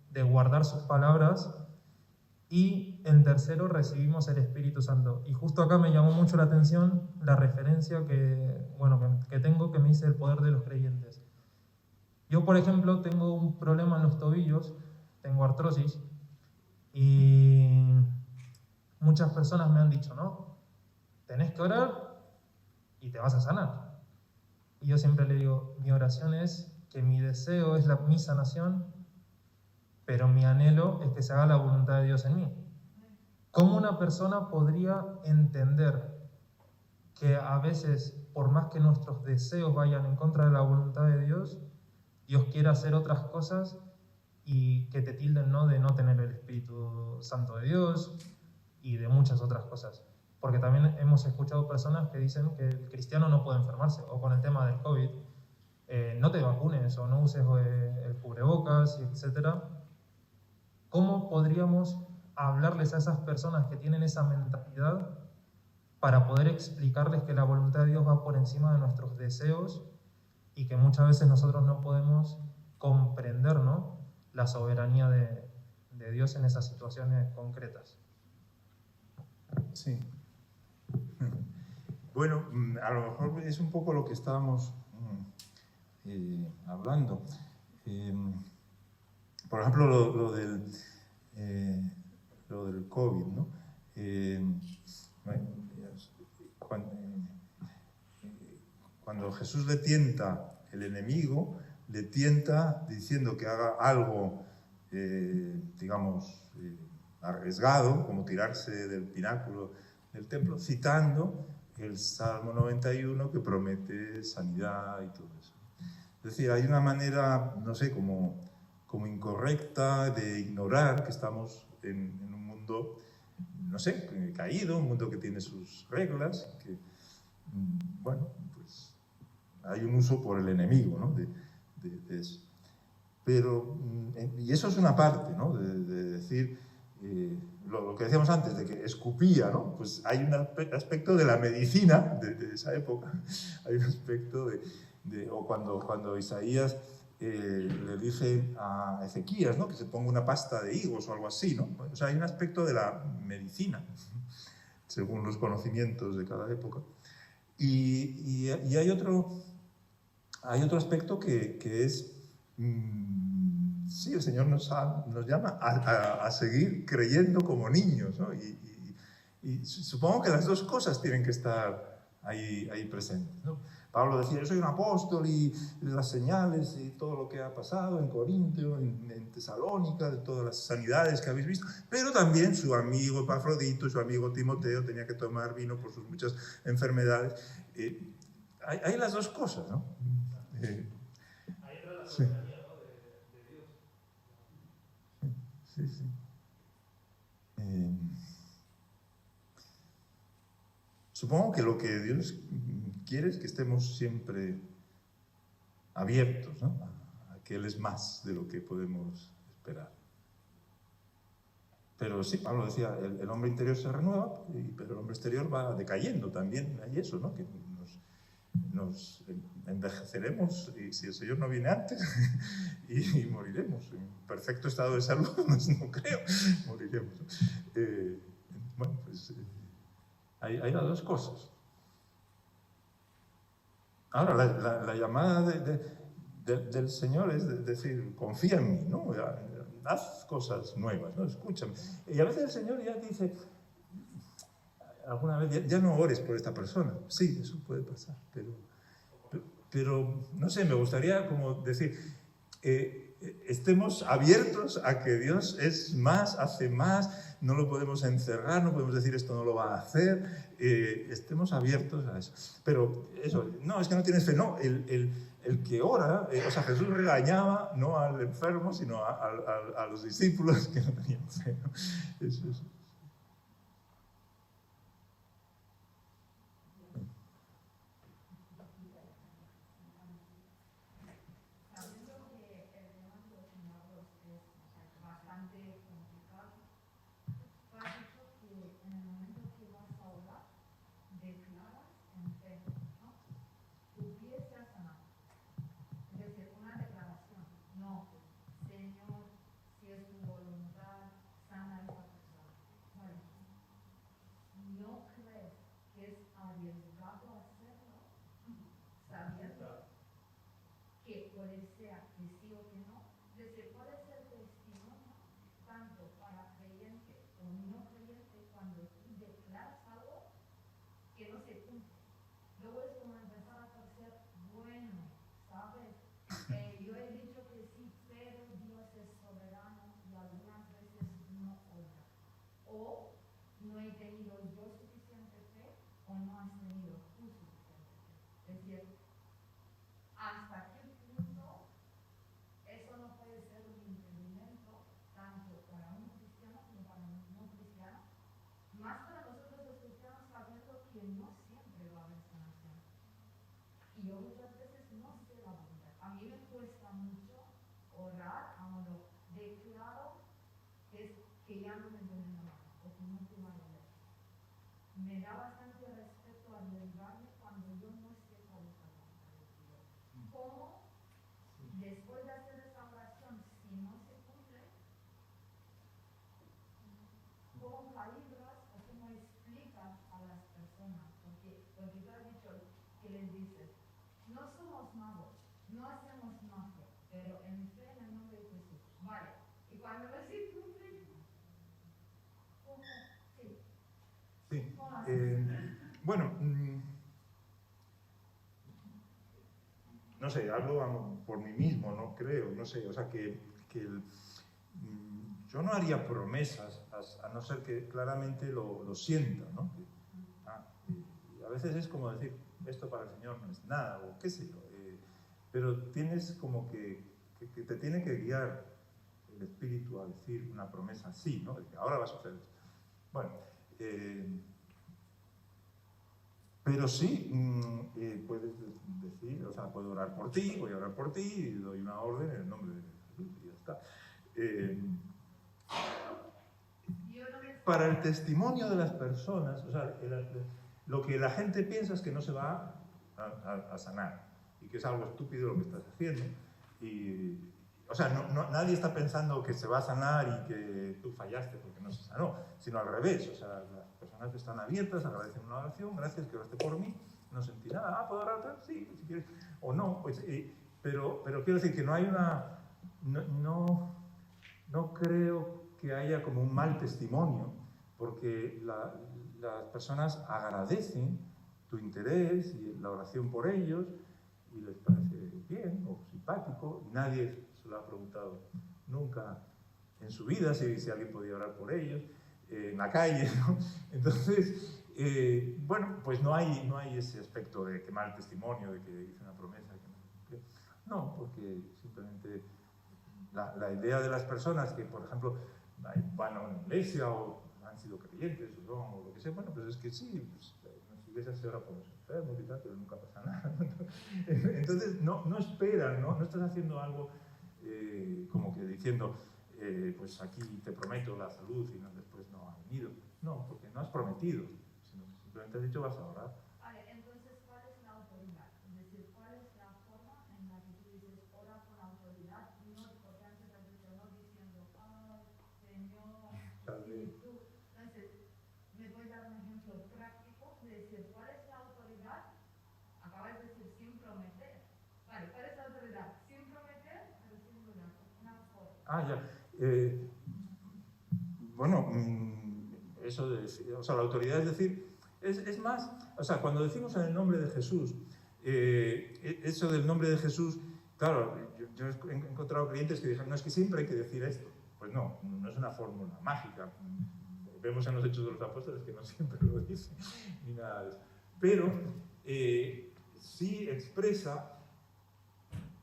de guardar sus palabras, y en tercero recibimos el Espíritu Santo. Y justo acá me llamó mucho la atención la referencia que tengo, que me dice el poder de los creyentes. Yo, por ejemplo, tengo un problema en los tobillos, tengo artrosis, y muchas personas me han dicho, no, tenés que orar y te vas a sanar. Y yo siempre le digo, mi oración es que mi deseo es mi sanación, pero mi anhelo es que se haga la voluntad de Dios en mí. ¿Cómo una persona podría entender que a veces, por más que nuestros deseos vayan en contra de la voluntad de Dios Dios quiere hacer otras cosas y que te tilden, ¿no?, de no tener el Espíritu Santo de Dios y de muchas otras cosas. Porque también hemos escuchado personas que dicen que el cristiano no puede enfermarse, o con el tema del COVID, no te vacunes o no uses el cubrebocas, etc. ¿Cómo podríamos hablarles a esas personas que tienen esa mentalidad para poder explicarles que la voluntad de Dios va por encima de nuestros deseos y que muchas veces nosotros no podemos comprender, ¿no?, la soberanía de Dios en esas situaciones concretas? Sí. Bueno, a lo mejor es un poco lo que estábamos hablando. Por ejemplo, lo del COVID, ¿no? Cuando Jesús le tienta el enemigo, le tienta diciendo que haga algo, digamos, arriesgado, como tirarse del pináculo del templo, citando el Salmo 91 que promete sanidad y todo eso. Es decir, hay una manera, no sé, como incorrecta de ignorar que estamos en un mundo, no sé, caído, un mundo que tiene sus reglas, que, bueno, pues hay un uso por el enemigo, ¿no?, de eso. Pero, y eso es una parte, ¿no?, de decir, lo que decíamos antes, de que escupía, ¿no? Pues hay un aspecto de la medicina de esa época, hay un aspecto o cuando Isaías le dice a Ezequías, ¿no?, que se ponga una pasta de higos o algo así, ¿no? O sea, hay un aspecto de la medicina, según los conocimientos de cada época. Y hay otro aspecto que es... sí, el Señor nos llama a seguir creyendo como niños, ¿no? Y supongo que las dos cosas tienen que estar ahí presentes, ¿no? Pablo decía, yo soy un apóstol y las señales y todo lo que ha pasado en Corintio, en Tesalónica, de todas las sanidades que habéis visto, pero también su amigo Epafrodito, su amigo Timoteo tenía que tomar vino por sus muchas enfermedades. Hay las dos cosas, ¿no? Ahí entra la Sí. soberanía, ¿no?, de Dios. Sí, sí. Supongo que lo que Dios quiere es que estemos siempre abiertos, ¿no?, a que Él es más de lo que podemos esperar. Pero sí, Pablo decía, el hombre interior se renueva, pero el hombre exterior va decayendo también. Hay eso, ¿no?, que nos envejeceremos, y si el Señor no viene antes, y moriremos en perfecto estado de salud, no creo, moriremos. Bueno, pues hay las dos cosas. Ahora, la llamada del Señor es decir, confía en mí, ¿no? Haz cosas nuevas, ¿no? Escúchame. Y a veces el Señor ya dice, alguna vez, ya no ores por esta persona. Sí, eso puede pasar, pero no sé, me gustaría como decir, estemos abiertos a que Dios es más, hace más, no lo podemos encerrar, no podemos decir esto no lo va a hacer, estemos abiertos a eso. Pero eso, no, es que no tienes fe, no, el que ora, o sea, Jesús regañaba no al enfermo, sino a los discípulos que no tenían fe, ¿no? Eso. Que puede ser que sí o que no, desde puede ser testimonio tanto ya no me duele nada, porque no te va a doler. Me da bastante respeto arriesgarme cuando yo no sé cuál es la voluntad de Dios. ¿Cómo después de hacer esa oración, si no se cumple, cómo calibras o cómo explicas a las personas? Porque tú has dicho que les dices, no somos magos, no hacemos magia, pero en fe en el nombre de Jesús. Vale, y cuando no se cumple, ¿cómo? Sí. Sí. ¿Cómo haces? Bueno, no sé, hablo por mí mismo, no creo, no sé, o sea yo no haría promesas a no ser que claramente lo sienta, ¿no? Y a veces es como decir, esto para el Señor no es nada, o qué sé yo, pero tienes como que te tiene que guiar el Espíritu a decir una promesa así, ¿no? De que ahora va a suceder esto. Bueno, pero sí, puedes decir, o sea, puedo orar por ti, voy a orar por ti, y doy una orden en el nombre de Jesús, y ya está. Para el testimonio de las personas, o sea, lo que la gente piensa es que no se va a sanar, y que es algo estúpido lo que estás haciendo, o sea, nadie está pensando que se va a sanar y que tú fallaste porque no se sanó, sino al revés, o sea, las personas están abiertas, agradecen una oración, gracias que oraste por mí, no sentí nada, ¿puedo orar? Sí, si quieres, o no, pues, pero quiero decir que no hay no creo que haya como un mal testimonio, porque las personas agradecen tu interés y la oración por ellos, y les parece bien o simpático, y nadie se lo ha preguntado nunca en su vida si alguien podía orar por ellos, en la calle, ¿no? Entonces, bueno, pues no hay ese aspecto de que mal testimonio, de que hice una promesa. No, porque simplemente la idea de las personas que, por ejemplo, van a una iglesia o han sido creyentes o lo que sea, bueno, pues es que sí, pues, en las iglesias se ora por los enfermos y tal, pero nunca pasa nada. Entonces, no esperan, ¿no? No estás haciendo algo como que diciendo, pues aquí te prometo la salud y después no ha venido. No, porque no has prometido, sino que simplemente has dicho vas a orar. Vale, entonces, ¿cuál es la autoridad? Es decir, ¿cuál es la forma en la que tú dices ora con autoridad? No, porque antes has dicho no diciendo, ay, Señor, Espíritu. Entonces, ¿me puedes dar un ejemplo práctico de decir cuál es la autoridad? Acabas de decir sin prometer. Vale, ¿cuál es la autoridad? Sin prometer, pero sin una forma. Ya. Bueno, eso de decir, o sea, la autoridad es decir, es más, o sea, cuando decimos en el nombre de Jesús, eso del nombre de Jesús, claro, yo he encontrado creyentes que dicen, no, es que siempre hay que decir esto. Pues no es una fórmula mágica. Vemos en los Hechos de los Apóstoles que no siempre lo dicen, ni nada de eso. Pero sí expresa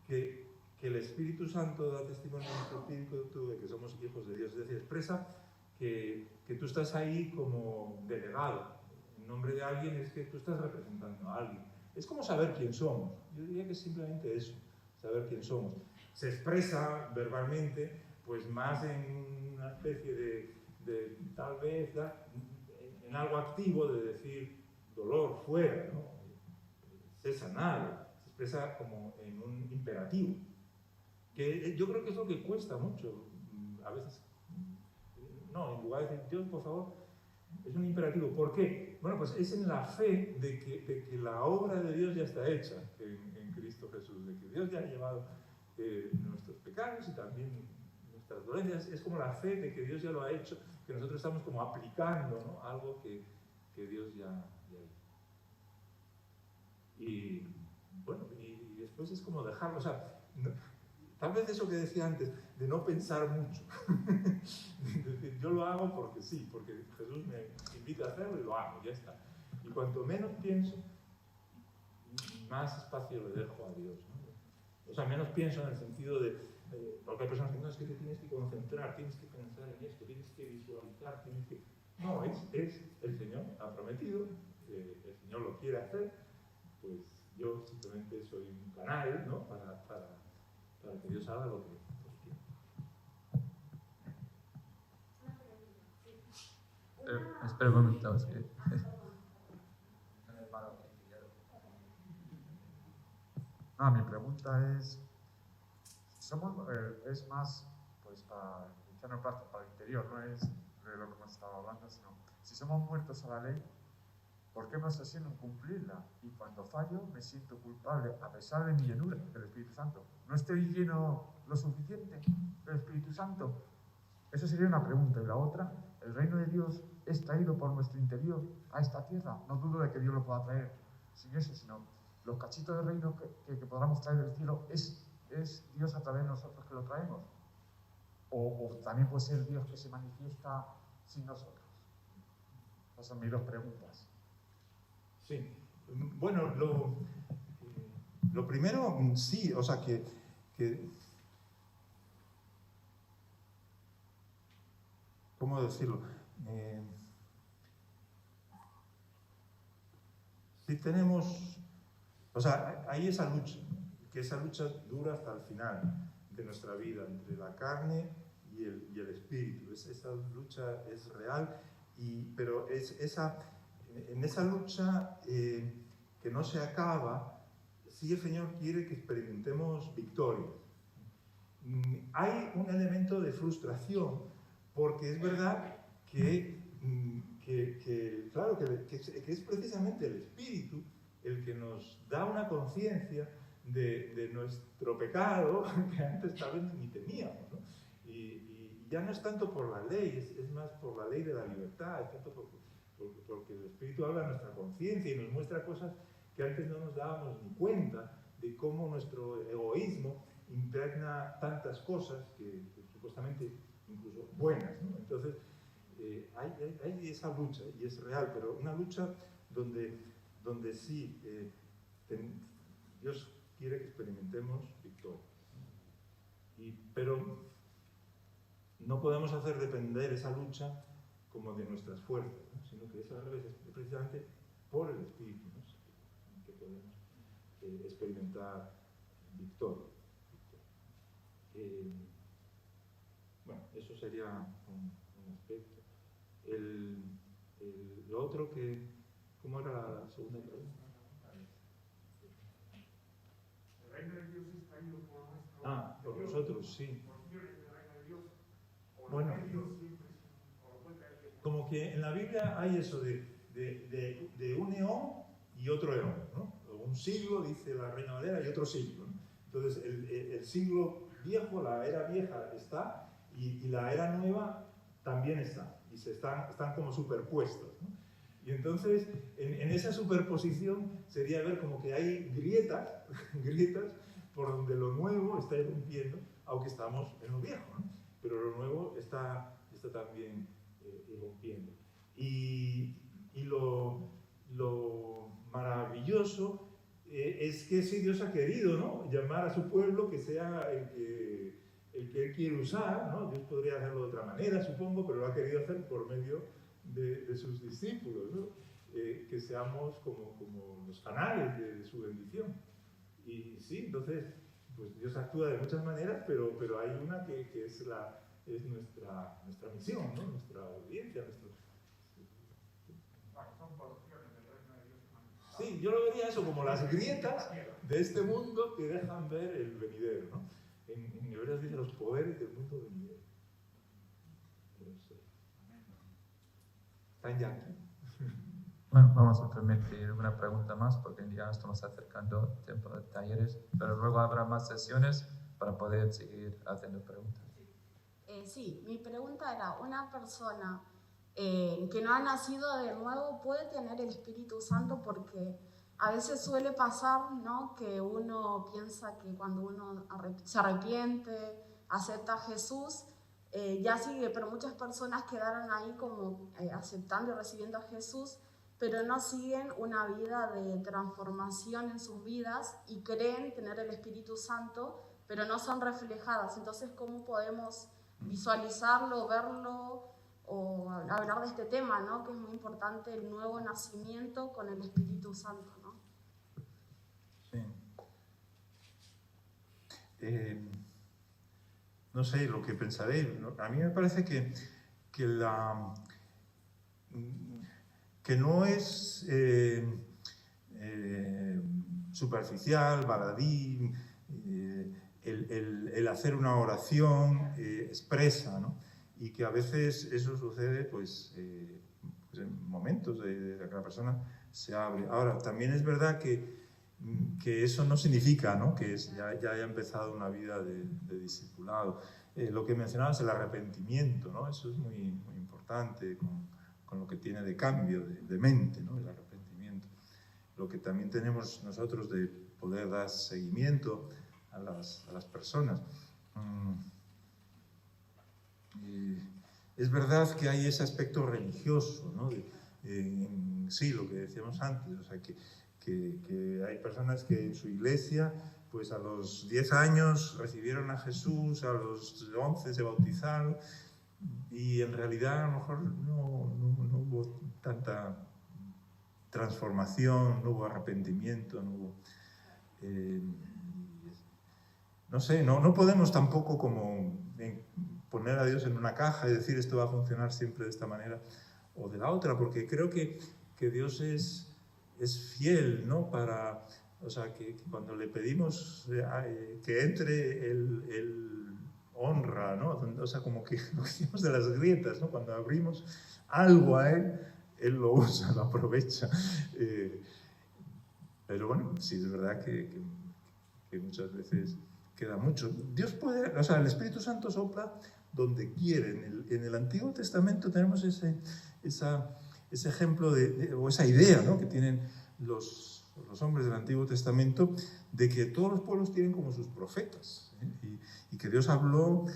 que el Espíritu Santo da testimonio a nuestro espíritu de que somos hijos de Dios. Es decir, expresa que tú estás ahí como delegado. En nombre de alguien es que tú estás representando a alguien. Es como saber quién somos. Yo diría que es simplemente eso, saber quién somos. Se expresa verbalmente, pues más en una especie de tal vez, en algo activo de decir dolor fuera, ¿no? Sé sanado. Se expresa como en un imperativo. Que yo creo que es lo que cuesta mucho, a veces, no, en lugar de decir, Dios, por favor, es un imperativo. ¿Por qué? Bueno, pues es en la fe de que la obra de Dios ya está hecha en Cristo Jesús, de que Dios ya ha llevado nuestros pecados y también nuestras dolencias. Es como la fe de que Dios ya lo ha hecho, que nosotros estamos como aplicando, ¿no? Algo que Dios ya hizo. Y bueno, y después es como dejarlo, o sea, tal vez eso que decía antes, de no pensar mucho. Es decir, yo lo hago porque sí, porque Jesús me invita a hacerlo y lo hago, ya está. Y cuanto menos pienso, más espacio le dejo a Dios, ¿no? O sea, menos pienso en el sentido de porque hay personas que no, es que te tienes que concentrar, tienes que pensar en esto, tienes que visualizar, tienes que... No, es el Señor ha prometido, el Señor lo quiere hacer, pues yo simplemente soy un canal, ¿no? Para que Dios haga lo que quiere. Espera un momento. Es que... Mi pregunta es, es más pues para el práctico, para el interior, no es de lo que hemos estado hablando, sino si somos muertos a la ley, ¿por qué me obsesiono en cumplirla? Y cuando fallo me siento culpable, a pesar de mi llenura del Espíritu Santo. ¿No estoy lleno lo suficiente del Espíritu Santo? Esa sería una pregunta. Y la otra, ¿el reino de Dios es traído por nuestro interior a esta tierra? No dudo de que Dios lo pueda traer sin eso, sino los cachitos del reino que podamos traer del cielo, ¿es Dios a través de nosotros que lo traemos? O también puede ser Dios que se manifiesta sin nosotros. Esas son mis dos preguntas. Sí, bueno, lo primero, sí, o sea que ¿cómo decirlo? Si tenemos, o sea, hay esa lucha, que esa lucha dura hasta el final de nuestra vida, entre la carne y el espíritu. Esa lucha es real, pero en esa lucha que no se acaba, sí el Señor quiere que experimentemos victoria. Hay un elemento de frustración, porque es verdad que es precisamente el Espíritu el que nos da una conciencia de nuestro pecado que antes tal vez ni teníamos, ¿no? Y ya no es tanto por la ley, es más por la ley de la libertad, es tanto porque el Espíritu habla de nuestra conciencia y nos muestra cosas que antes no nos dábamos ni cuenta de cómo nuestro egoísmo impregna tantas cosas que supuestamente incluso buenas, ¿no? Entonces, hay esa lucha y es real, pero una lucha donde sí Dios quiere que experimentemos victoria. Pero no podemos hacer depender esa lucha como de nuestras fuerzas, ¿no? Sino que es al revés, es precisamente por el Espíritu, ¿no? Que podemos experimentar victoria. Bueno, eso sería un aspecto. Lo otro ¿cómo era la segunda pregunta? El reino de Dios es traído por por nosotros, sí. Bueno, como que en la Biblia hay eso de un eón y otro eón, ¿no? Un siglo, dice la Reina Valera, y otro siglo, ¿no? Entonces, el siglo viejo, la era vieja está, y la era nueva también está, y están como superpuestos, ¿no? Y entonces, en esa superposición sería ver como que hay grietas por donde lo nuevo está irrumpiendo, aunque estamos en lo viejo, ¿no? Pero lo nuevo está también irrumpiendo. Y lo maravilloso es que sí, Dios ha querido, ¿no?, llamar a su pueblo que sea el que Él quiere usar, ¿no? Dios podría hacerlo de otra manera, supongo, pero lo ha querido hacer por medio de sus discípulos, ¿no? Que seamos como los canales de su bendición. Y sí, entonces, pues Dios actúa de muchas maneras, pero hay una que es nuestra misión, ¿no? Nuestra obediencia, son porciones del reino de Dios. Sí, yo lo vería eso como las grietas de este mundo que dejan ver el venidero, ¿no? En Hebreos dice los poderes del mundo venidero. ¿Están ya aquí? Bueno, vamos a permitir una pregunta más porque ya estamos acercando al tiempo de talleres, pero luego habrá más sesiones para poder seguir haciendo preguntas. Sí, mi pregunta era, ¿una persona que no ha nacido de nuevo puede tener el Espíritu Santo? Porque a veces suele pasar, ¿no?, que uno piensa que cuando uno se arrepiente, acepta a Jesús, ya sigue, pero muchas personas quedaron ahí como aceptando y recibiendo a Jesús, pero no siguen una vida de transformación en sus vidas y creen tener el Espíritu Santo, pero no son reflejadas. Entonces, ¿cómo podemos visualizarlo, verlo o hablar de este tema, ¿no?, que es muy importante, el nuevo nacimiento con el Espíritu Santo, ¿no? Sí. No sé lo que pensaré. A mí me parece que que no es superficial, baladí, el hacer una oración expresa, ¿no? Y que a veces eso sucede pues en momentos de que la persona se abre. Ahora, también es verdad que eso no significa, ¿no?, que ya haya empezado una vida de discipulado. Lo que mencionabas, el arrepentimiento, ¿no? Eso es muy, muy importante con lo que tiene de cambio de mente, ¿no?, el arrepentimiento. Lo que también tenemos nosotros de poder dar seguimiento a las personas. Es verdad que hay ese aspecto religioso, ¿no? Sí, lo que decíamos antes, o sea, que hay personas que en su iglesia, pues a los 10 años recibieron a Jesús, a los 11 se bautizaron, y en realidad a lo mejor no hubo tanta transformación, no hubo arrepentimiento, no hubo... no sé, no podemos tampoco como poner a Dios en una caja y decir esto va a funcionar siempre de esta manera o de la otra, porque creo que Dios es fiel, ¿no? O sea, que cuando le pedimos que entre, Él honra, ¿no? O sea, como que lo que decimos de las grietas, ¿no? Cuando abrimos algo a Él lo usa, lo aprovecha. Pero bueno, sí es verdad que muchas veces queda mucho. Dios puede, o sea, el Espíritu Santo sopla donde quiere. En el Antiguo Testamento tenemos ese ejemplo o esa idea, ¿no?, que tienen los hombres del Antiguo Testamento de que todos los pueblos tienen como sus profetas, ¿eh? Y que Dios habló,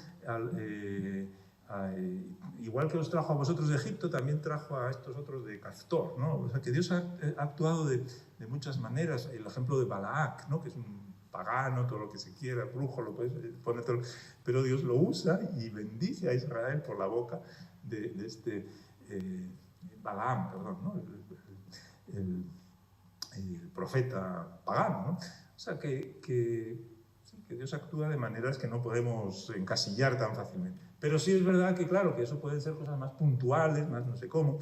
igual que os trajo a vosotros de Egipto, también trajo a estos otros de Castor, ¿no? O sea, que Dios ha actuado de muchas maneras. El ejemplo de Balac, ¿no?, que es un pagano, todo lo que se quiera, brujo, lo puedes poner todo, pero Dios lo usa y bendice a Israel por la boca de este Balaam, perdón, ¿no?, el profeta pagano, ¿no? O sea, que Dios actúa de maneras que no podemos encasillar tan fácilmente. Pero sí es verdad que, claro, que eso pueden ser cosas más puntuales, más no sé cómo,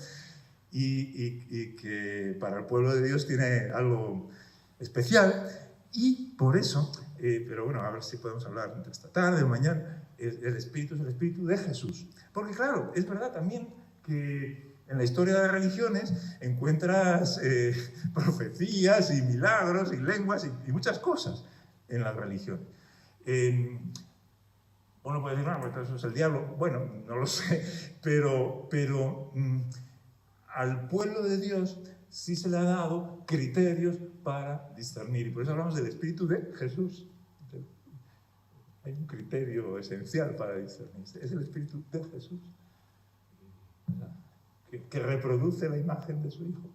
y que para el pueblo de Dios tiene algo especial. Y por eso, pero bueno, a ver si podemos hablar entre esta tarde o mañana, el Espíritu es el Espíritu de Jesús. Porque claro, es verdad también que en la historia de las religiones encuentras profecías y milagros y lenguas y muchas cosas en las religiones. Uno puede decir, no, pues eso es el diablo. Bueno, no lo sé, pero al pueblo de Dios sí se le ha dado criterios para discernir. Y por eso hablamos del Espíritu de Jesús. Hay un criterio esencial para discernir. Es el Espíritu de Jesús, que reproduce la imagen de su Hijo.